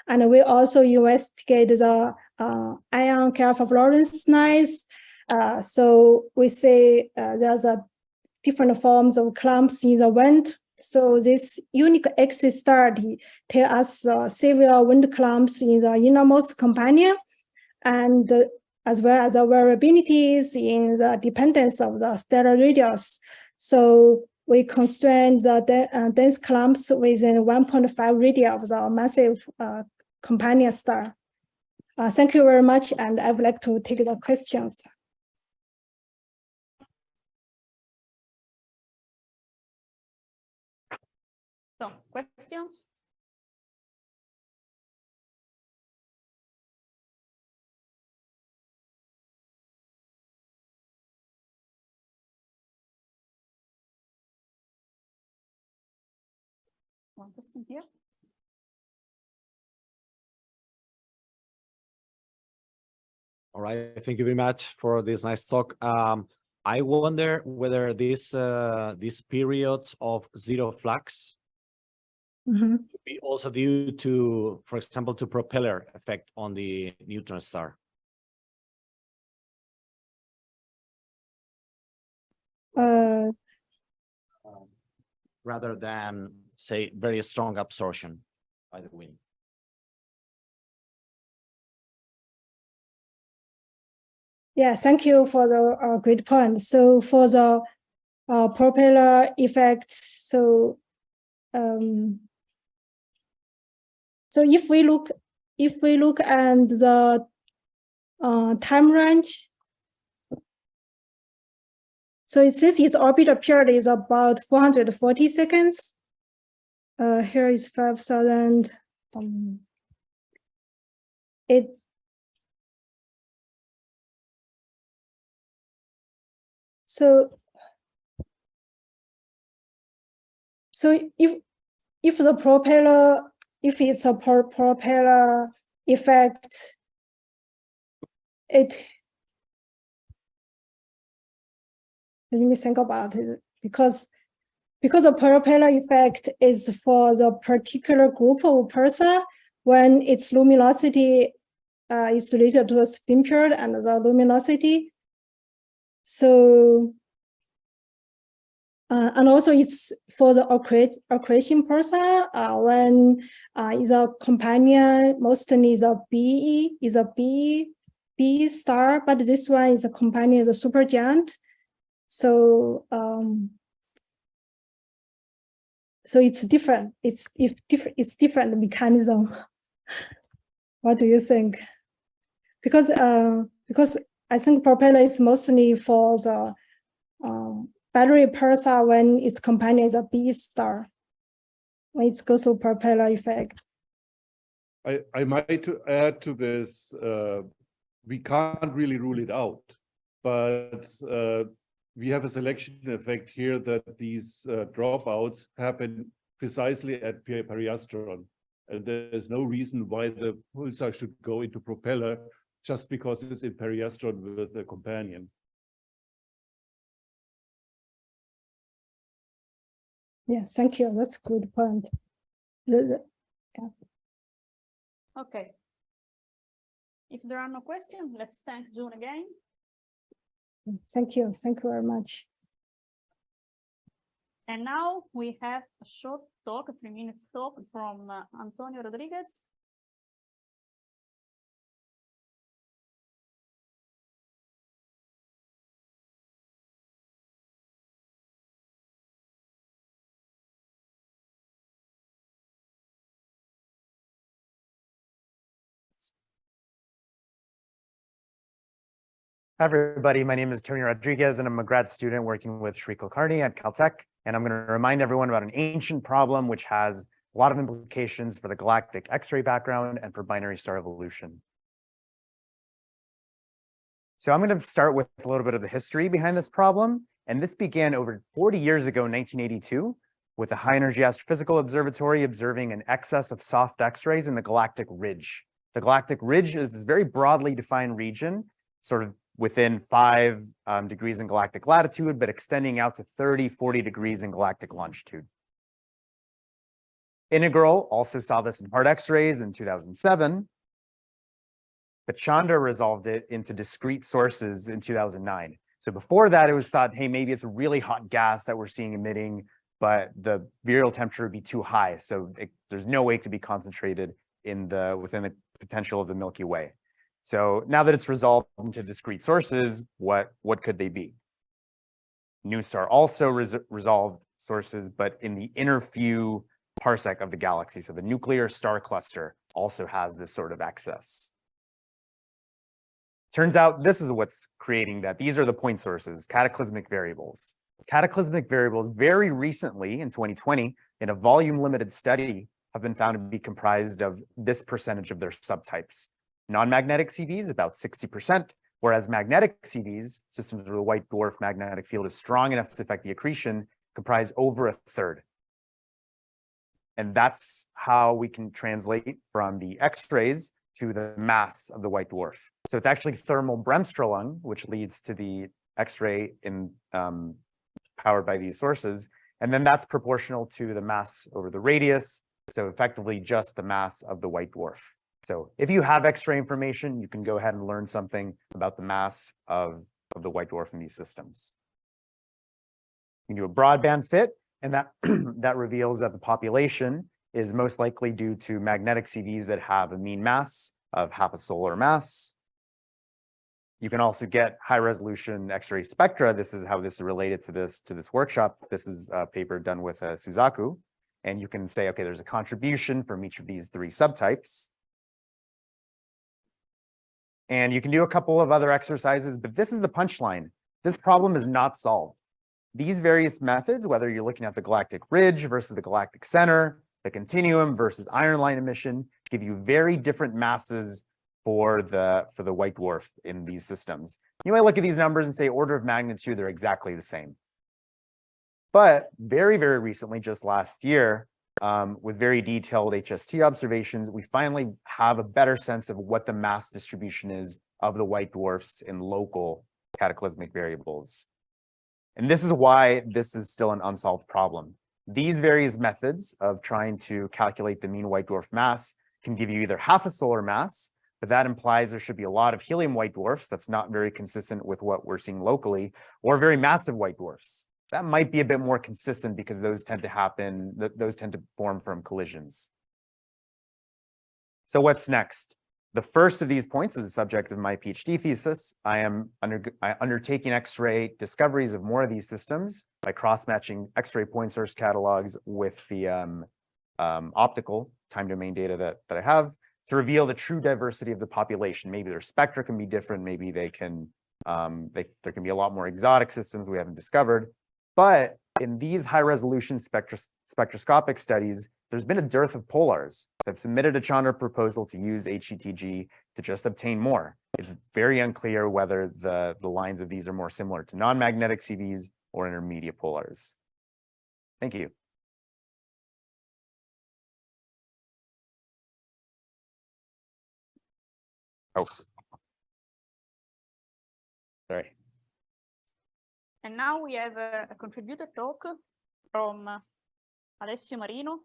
and we also investigate the ion alpha fluorescence noise. So we say there's a different forms of clumps in the wind. So this unique X-ray study tells us severe wind clumps in the innermost companion, and as well as the variabilities in the dependence of the stellar radius. So we constrain the dense clumps within 1.5 radius of the massive companion star. Thank you very much, and I would like to take the questions. So, questions? One question here. All right, thank you very much for this nice talk. I wonder whether these periods of zero flux could be also due to, for example, to propeller effect on the neutron star. Rather than, say, very strong absorption by the wind. Yeah, thank you for the great point. So for the propeller effect, so if we look at the time range, so this is orbital period is about 440 seconds. Here is 5,000. So if the propeller, if it's a propeller effect, let me think about it, because the propeller effect is for the particular group of pulsar when its luminosity is related to the spin period and the luminosity. So, and also it's for the accretion pulsar when is a companion, mostly is a B star, but this one is a companion, is a supergiant. So, so it's different. It's different mechanism. What do you think? Because I think propeller is mostly for the battery pulsar when its companion is a B star, when it goes to propeller effect. I might to add to this, we can't really rule it out, but we have a selection effect here that these dropouts happen precisely at periastron. And there's no reason why the pulsar should go into propeller just because it's in periastron with a companion. Yeah, thank you. That's a good point. Yeah. Okay. If there are no questions, let's thank June again. Thank you. Thank you very much. And now we have a short talk, a 3-minute talk from Antonio Rodriguez. Hi, everybody. My name is Tony Rodriguez, and I'm a grad student working with Sri Kulkarni at Caltech. And I'm going to remind everyone about an ancient problem which has a lot of implications for the galactic X-ray background and for binary star evolution. So I'm going to start with a little bit of the history behind this problem. And this began over 40 years ago in 1982, with the High Energy Astrophysical Observatory observing an excess of soft X-rays in the galactic ridge. The galactic ridge is this very broadly defined region, sort of within 5 degrees in galactic latitude, but extending out to 30, 40 degrees in galactic longitude. Integral also saw this in hard X-rays in 2007, but Chandra resolved it into discrete sources in 2009. So before that, it was thought, hey, maybe it's a really hot gas that we're seeing emitting, but the virial temperature would be too high. So there's no way it could be concentrated within the potential of the Milky Way. So now that it's resolved into discrete sources, what could they be? NuSTAR also resolved sources, but in the inner few parsec of the galaxy. So the nuclear star cluster also has this sort of excess. Turns out this is what's creating that. These are the point sources, cataclysmic variables. Cataclysmic variables very recently in 2020 in a volume limited study have been found to be comprised of this percentage of their subtypes. Non-magnetic CVs, about 60%, whereas magnetic CVs, systems where the white dwarf magnetic field is strong enough to affect the accretion, comprise over a third. And that's how we can translate from the X-rays to the mass of the white dwarf. So it's actually thermal bremsstrahlung, which leads to the X-ray powered by these sources. And then that's proportional to the mass over the radius. So effectively just the mass of the white dwarf. So if you have X-ray information, you can go ahead and learn something about the mass of the white dwarf in these systems. You can do a broadband fit, and that, that reveals that the population is most likely due to magnetic CVs that have a mean mass of half a solar mass. You can also get high resolution X-ray spectra. This is how this is related to this workshop. This is a paper done with Suzaku. And you can say, okay, there's a contribution from each of these 3 subtypes. And you can do a couple of other exercises, but this is the punchline. This problem is not solved. These various methods, whether you're looking at the galactic ridge versus the galactic center, the continuum versus iron line emission, give you very different masses for the white dwarf in these systems. You might look at these numbers and say order of magnitude, they're exactly the same. But very, very recently, just last year, with very detailed HST observations, we finally have a better sense of what the mass distribution is of the white dwarfs in local cataclysmic variables. And this is why this is still an unsolved problem. These various methods of trying to calculate the mean white dwarf mass can give you either half a solar mass, but that implies there should be a lot of helium white dwarfs. That's not very consistent with what we're seeing locally, or very massive white dwarfs. That might be a bit more consistent because those tend to happen, those tend to form from collisions. So what's next? The first of these points is the subject of my PhD thesis. I am undertaking X-ray discoveries of more of these systems by cross-matching X-ray point source catalogs with the optical time domain data that I have to reveal the true diversity of the population. Maybe their spectra can be different. Maybe they can, there can be a lot more exotic systems we haven't discovered. But in these high resolution spectroscopic studies, there's been a dearth of polars. So I've submitted a Chandra proposal to use HETG to just obtain more. It's very unclear whether the lines of these are more similar to non-magnetic CVs or intermediate polars. Thank you. Oh, sorry. And now we have a contributed talk from Alessio Marino.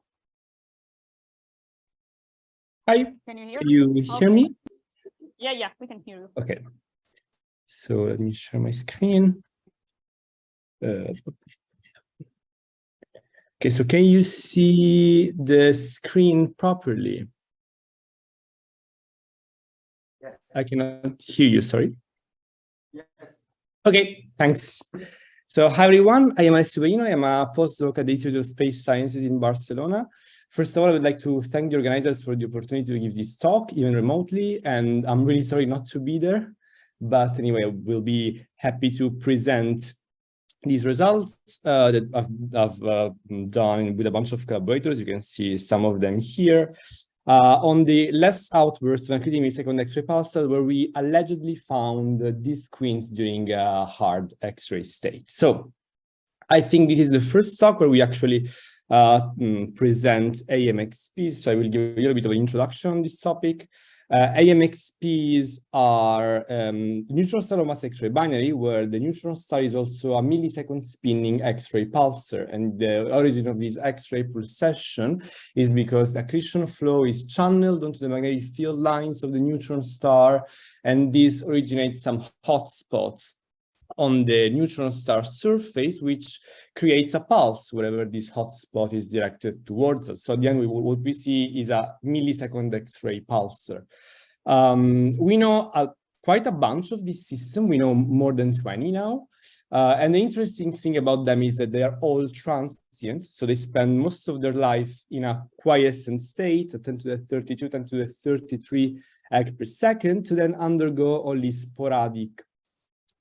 Hi, can you hear me? Yeah, we can hear you. Okay, so let me share my screen. Okay, so can you see the screen properly? Yes. I cannot hear you, sorry. Yes. Okay, thanks. So hi everyone, I am Alessio Marino. I am a postdoc at the Institute of Space Sciences in Barcelona. First of all, I would like to thank the organizers for the opportunity to give this talk, even remotely, and I'm really sorry not to be there. But anyway, I will be happy to present these results that I've done with a bunch of collaborators. You can see some of them here. On the last outburst of accreting millisecond X-ray pulsar, where we allegedly found these quints during a hard X-ray state. So I think this is the first talk where we actually present AMXPs. So I will give a little bit of an introduction on this topic. AMXPs are neutron star mass X-ray binary, where the neutron star is also a millisecond spinning X-ray pulsar. And the origin of this X-ray pulsation is because the accretion flow is channeled onto the magnetic field lines of the neutron star, and this originates some hotspots on the neutron star surface, which creates a pulse wherever this hotspot is directed towards us. So at the end, what we see is a millisecond X-ray pulsar. We know quite a bunch of this system. We know more than 20 now. And the interesting thing about them is that they are all transient. So they spend most of their life in a quiescent state, 10 to the 32, 10 to the 33 ect per second, to then undergo only sporadic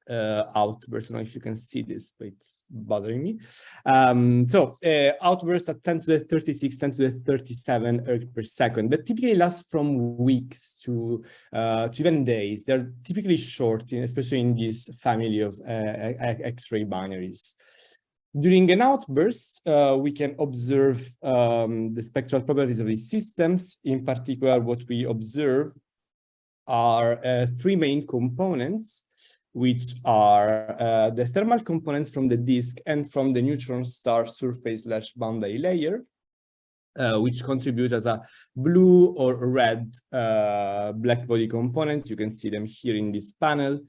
outburst. I don't know if you can see this, but it's bothering me. Outburst at 10 to the 36, 10 to the 37 erg per second, that typically last from weeks to even days. They're typically short, especially in this family of X-ray binaries. During an outburst, we can observe the spectral properties of these systems. In particular, what we observe are three main components, which are the thermal components from the disk and from the neutron star surface / boundary layer, which contribute as a blue or red black body component. You can see them here in this panel.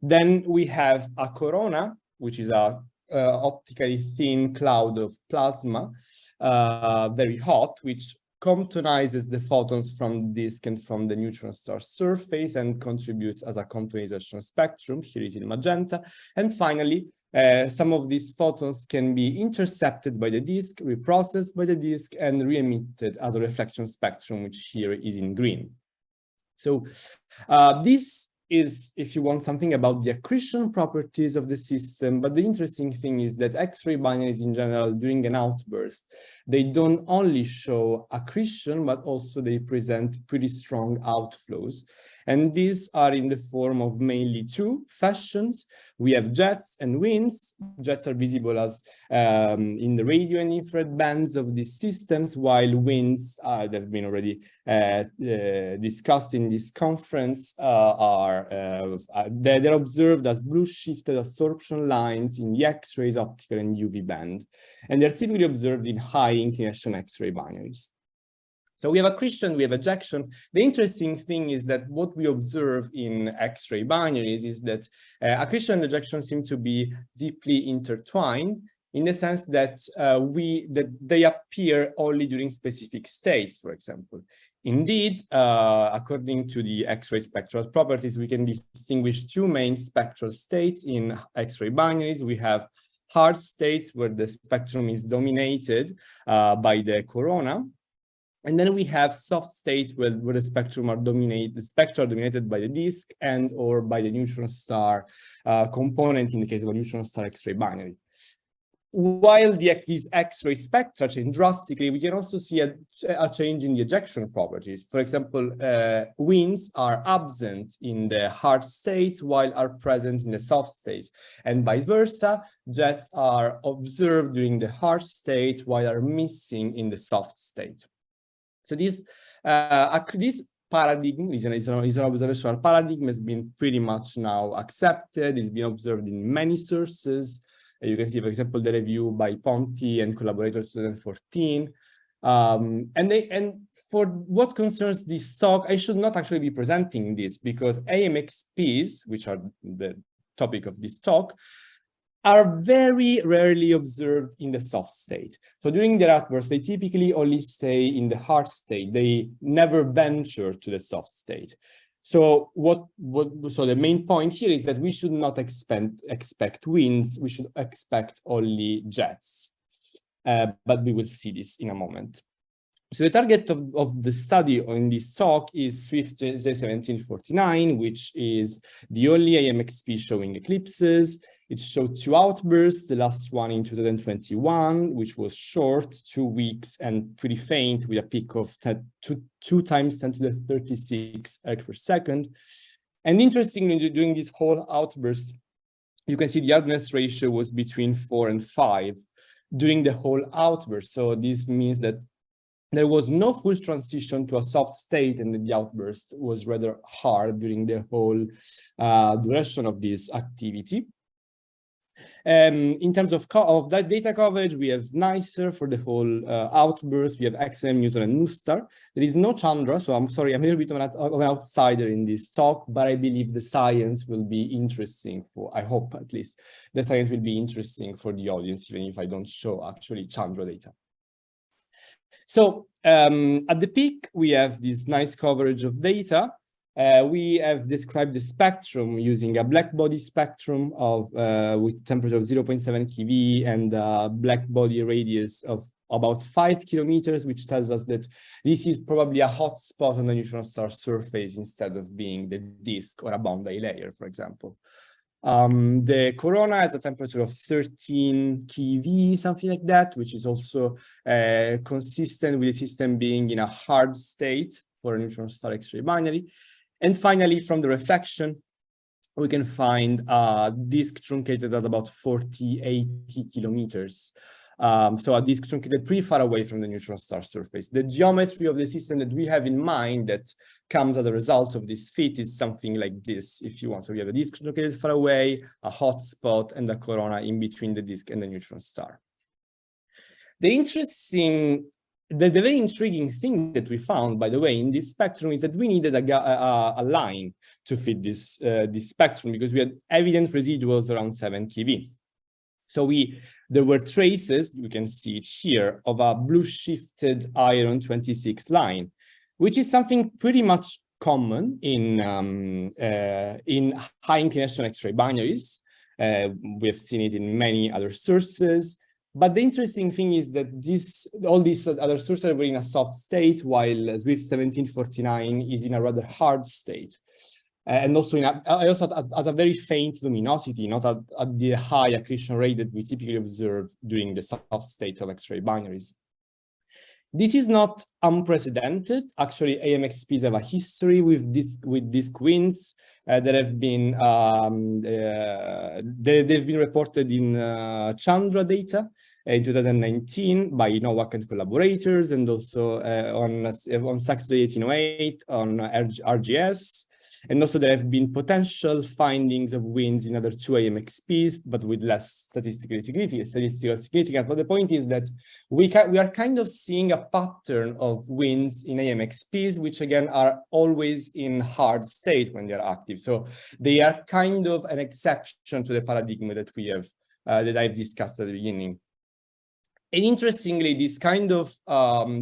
Then we have a corona, which is a optically thin cloud of plasma, very hot, which comptonizes the photons from the disk and from the neutron star surface and contributes as a comptonization spectrum. Here is in magenta. And finally, some of these photons can be intercepted by the disk, reprocessed by the disk, and re-emitted as a reflection spectrum, which here is in green. So this is, if you want, something about the accretion properties of the system. But the interesting thing is that X-ray binaries in general, during an outburst, they don't only show accretion, but also they present pretty strong outflows. And these are in the form of mainly two fashions. We have jets and winds. Jets are visible as in the radio and infrared bands of these systems, while winds that have been already discussed in this conference they're observed as blue shifted absorption lines in the X-rays, optical and UV band. And they're typically observed in high inclination X-ray binaries. So we have accretion, we have ejection. The interesting thing is that what we observe in X-ray binaries is that accretion and ejection seem to be deeply intertwined, in the sense that they appear only during specific states, for example. Indeed, according to the X-ray spectral properties, we can distinguish two main spectral states in X-ray binaries. We have hard states where the spectrum is dominated by the corona. And then we have soft states where the spectra are dominated by the disk and or by the neutron star component in the case of a neutron star X-ray binary. While these X-ray spectra change drastically, we can also see a change in the ejection properties. For example, winds are absent in the hard states while are present in the soft states, and vice versa. Jets are observed during the hard state while are missing in the soft state. So this paradigm is an observational paradigm, has been pretty much now accepted. It's been observed in many sources. You can see, for example, the review by Ponti and collaborators 2014. And for what concerns this talk, I should not actually be presenting this because AMXPs, which are the topic of this talk, are very rarely observed in the soft state. So during their outbursts, they typically only stay in the hard state. They never venture to the soft state. So so the main point here is that we should not expect winds. We should expect only jets. But we will see this in a moment. So the target of the study in this talk is Swift J1749, which is the only AMXP showing eclipses. It showed two outbursts, the last one in 2021, which was short, 2 weeks and pretty faint with a peak of 2 times 10 to the 36 erg per second. And interestingly, during this whole outburst, you can see the hardness ratio was between 4 and 5. during the whole outburst. So this means that there was no full transition to a soft state, and the outburst was rather hard during the whole duration of this activity. In terms of that data coverage, we have NICER for the whole outburst. We have XM, Newton, and NuSTAR. There is no Chandra, so I'm sorry, I'm a little bit of an outsider in this talk, but I believe the science will be interesting for, I hope at least, the science will be interesting for the audience, even if I don't show actually Chandra data. So at the peak, we have this nice coverage of data. We have described the spectrum using a black body spectrum of with temperature of 0.7 keV and a black body radius of about 5 kilometers, which tells us that this is probably a hot spot on the neutron star surface instead of being the disk or a boundary layer, for example. The corona has a temperature of 13 keV, something like that, which is also consistent with the system being in a hard state for a neutron star X-ray binary. And finally, from the reflection, we can find a disk truncated at about 80 kilometers. So a disk truncated pretty far away from the neutron star surface. The geometry of the system that we have in mind that comes as a result of this fit is something like this, if you want. So we have a disk truncated far away, a hot spot, and a corona in between the disk and the neutron star. The very intriguing thing that we found, by the way, in this spectrum is that we needed a line to fit this spectrum because we had evident residuals around 7 keV. So there were traces, you can see it here, of a blue shifted iron 26 line, which is something pretty much common in high inclination X-ray binaries. We have seen it in many other sources. But the interesting thing is that all these other sources were in a soft state, while SWIFT 1749 is in a rather hard state. And also at a very faint luminosity, not at the high accretion rate that we typically observe during the soft state of X-ray binaries. This is not unprecedented. Actually, AMXPs have a history with disk winds that have been they've been reported in Chandra data in 2019 by Nowak and collaborators, and also on Saxo 1808 on RGS. And also there have been potential findings of winds in other 2 AMXPs, but with less statistical significance. But the point is that we are kind of seeing a pattern of winds in AMXPs, which again are always in hard state when they are active. So they are kind of an exception to the paradigm that we have, that I've discussed at the beginning. And interestingly, this kind of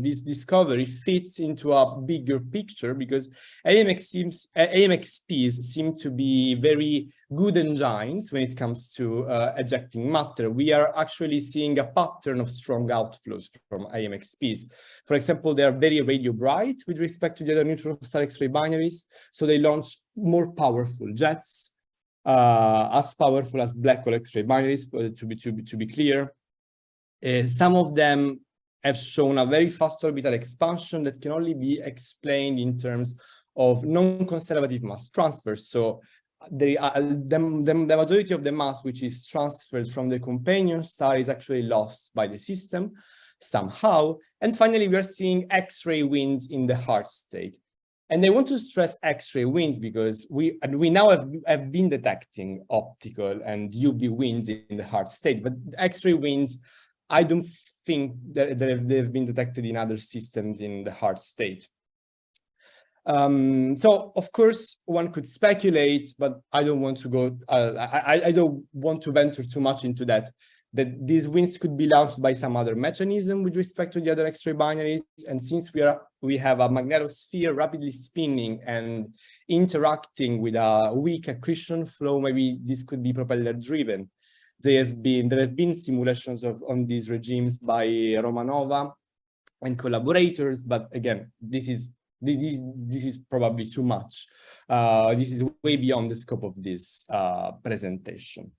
this discovery fits into a bigger picture because AMXPs seem to be very good engines when it comes to ejecting matter. We are actually seeing a pattern of strong outflows from AMXPs. For example, they are very radio bright with respect to the other neutron star X-ray binaries, so they launch more powerful jets, as powerful as black hole X-ray binaries, to be clear. Some of them have shown a very fast orbital expansion that can only be explained in terms of non-conservative mass transfers. So the majority of the mass which is transferred from the companion star is actually lost by the system somehow. And finally, we are seeing X-ray winds in the hard state. And I want to stress X-ray winds because we now have been detecting optical and UV winds in the hard state, but X-ray winds, I don't think that they've been detected in other systems in the hard state. So of course one could speculate, but I don't want to go. I don't want to venture too much into that these winds could be launched by some other mechanism with respect to the other X-ray binaries. And since we have a magnetosphere rapidly spinning and interacting with a weak accretion flow, maybe this could be propeller driven. There have been simulations on these regimes by Romanova and collaborators, but again, this is probably too much. This is way beyond the scope of this presentation.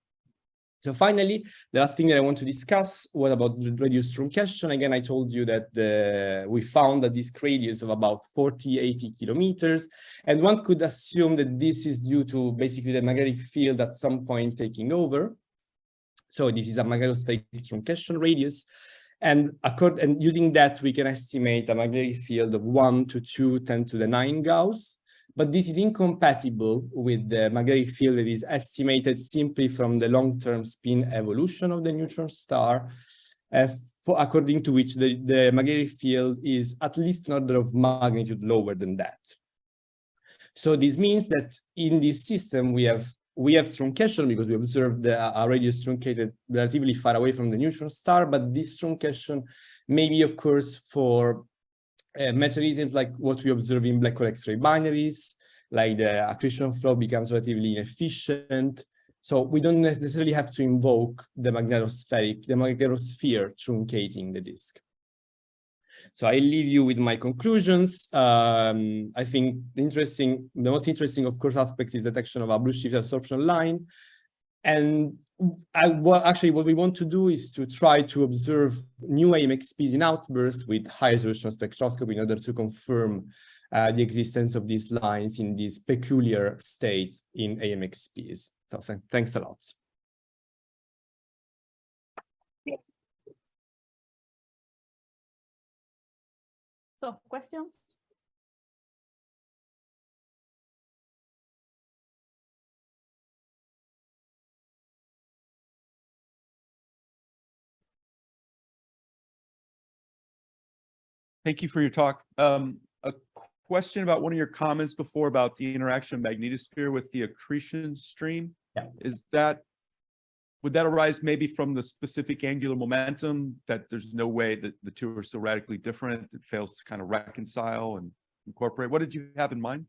So finally, the last thing that I want to discuss was about the radius truncation. Again, I told you that we found a disk radius of about 40-80 kilometers, and one could assume that this is due to basically the magnetic field at some point taking over. So this is a magnetospheric truncation radius. And using that, we can estimate a magnetic field of 1 to 2 × 10⁹ Gauss. But this is incompatible with the magnetic field that is estimated simply from the long-term spin evolution of the neutron star, according to which the magnetic field is at least an order of magnitude lower than that. So this means that in this system, we have truncation because we observed a radius truncated relatively far away from the neutron star, but this truncation maybe occurs for mechanisms like what we observe in black hole X-ray binaries, like the accretion flow becomes relatively inefficient. So we don't necessarily have to invoke the magnetosphere truncating the disk. So I leave you with my conclusions. I think the most interesting, of course, aspect is detection of a blue shift absorption line. And actually what we want to do is to try to observe new AMXPs in outbursts with high resolution spectroscopy in order to confirm the existence of these lines in these peculiar states in AMXPs. So thanks a lot. So, questions? Thank you for your talk. A question about one of your comments before about the interaction of magnetosphere with the accretion stream. Yeah. Would that arise maybe from the specific angular momentum, that there's no way that the two are so radically different, it fails to kind of reconcile and incorporate? What did you have in mind?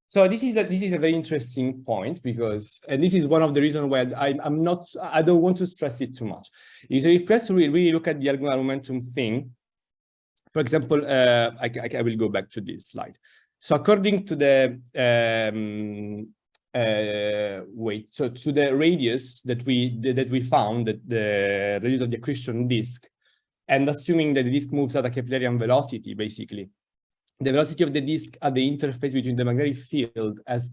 So this is a very interesting point, because, and this is one of the reasons why I don't want to stress it too much. Is if first we really look at the angular momentum thing. For example, I will go back to this slide. So according to the to the radius that we found, that the radius of the accretion disk, and assuming that the disk moves at a Keplerian velocity, basically, the velocity of the disk at the interface between the magnetic field as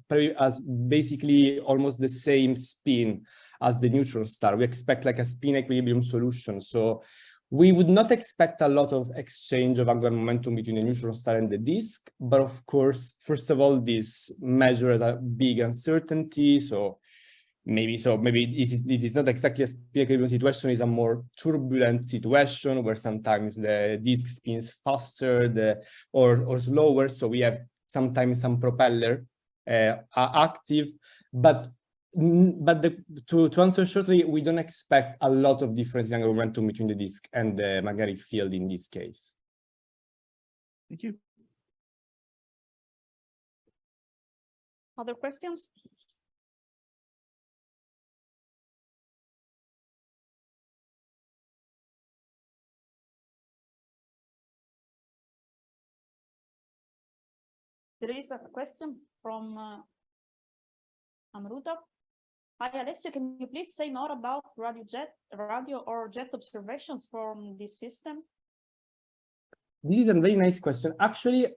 basically almost the same spin as the neutron star. We expect like a spin equilibrium solution. So we would not expect a lot of exchange of angular momentum between the neutron star and the disk, but of course, first of all, this measures a big uncertainty. So maybe it is not exactly a spin equilibrium situation; it's a more turbulent situation where sometimes the disk spins faster or slower. So we have sometimes some propeller active, but to answer shortly, we don't expect a lot of difference in angular momentum between the disk and the magnetic field in this case. Thank you. Other questions? There is a question from Amruta. Hi, Alessio, can you please say more about radio or jet observations from this system? This is a very nice question. Actually,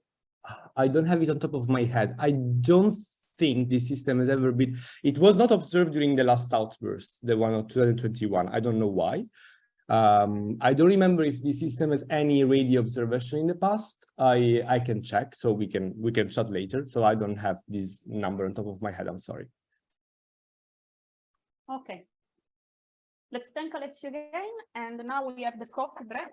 I don't have it on top of my head. I don't think this system has ever been, it was not observed during the last outburst, the one of 2021. I don't know why. I don't remember if this system has any radio observation in the past. I can check, so we can chat later. So I don't have this number on top of my head. I'm sorry. Okay. Let's thank Alessio again, and now we have the coffee break.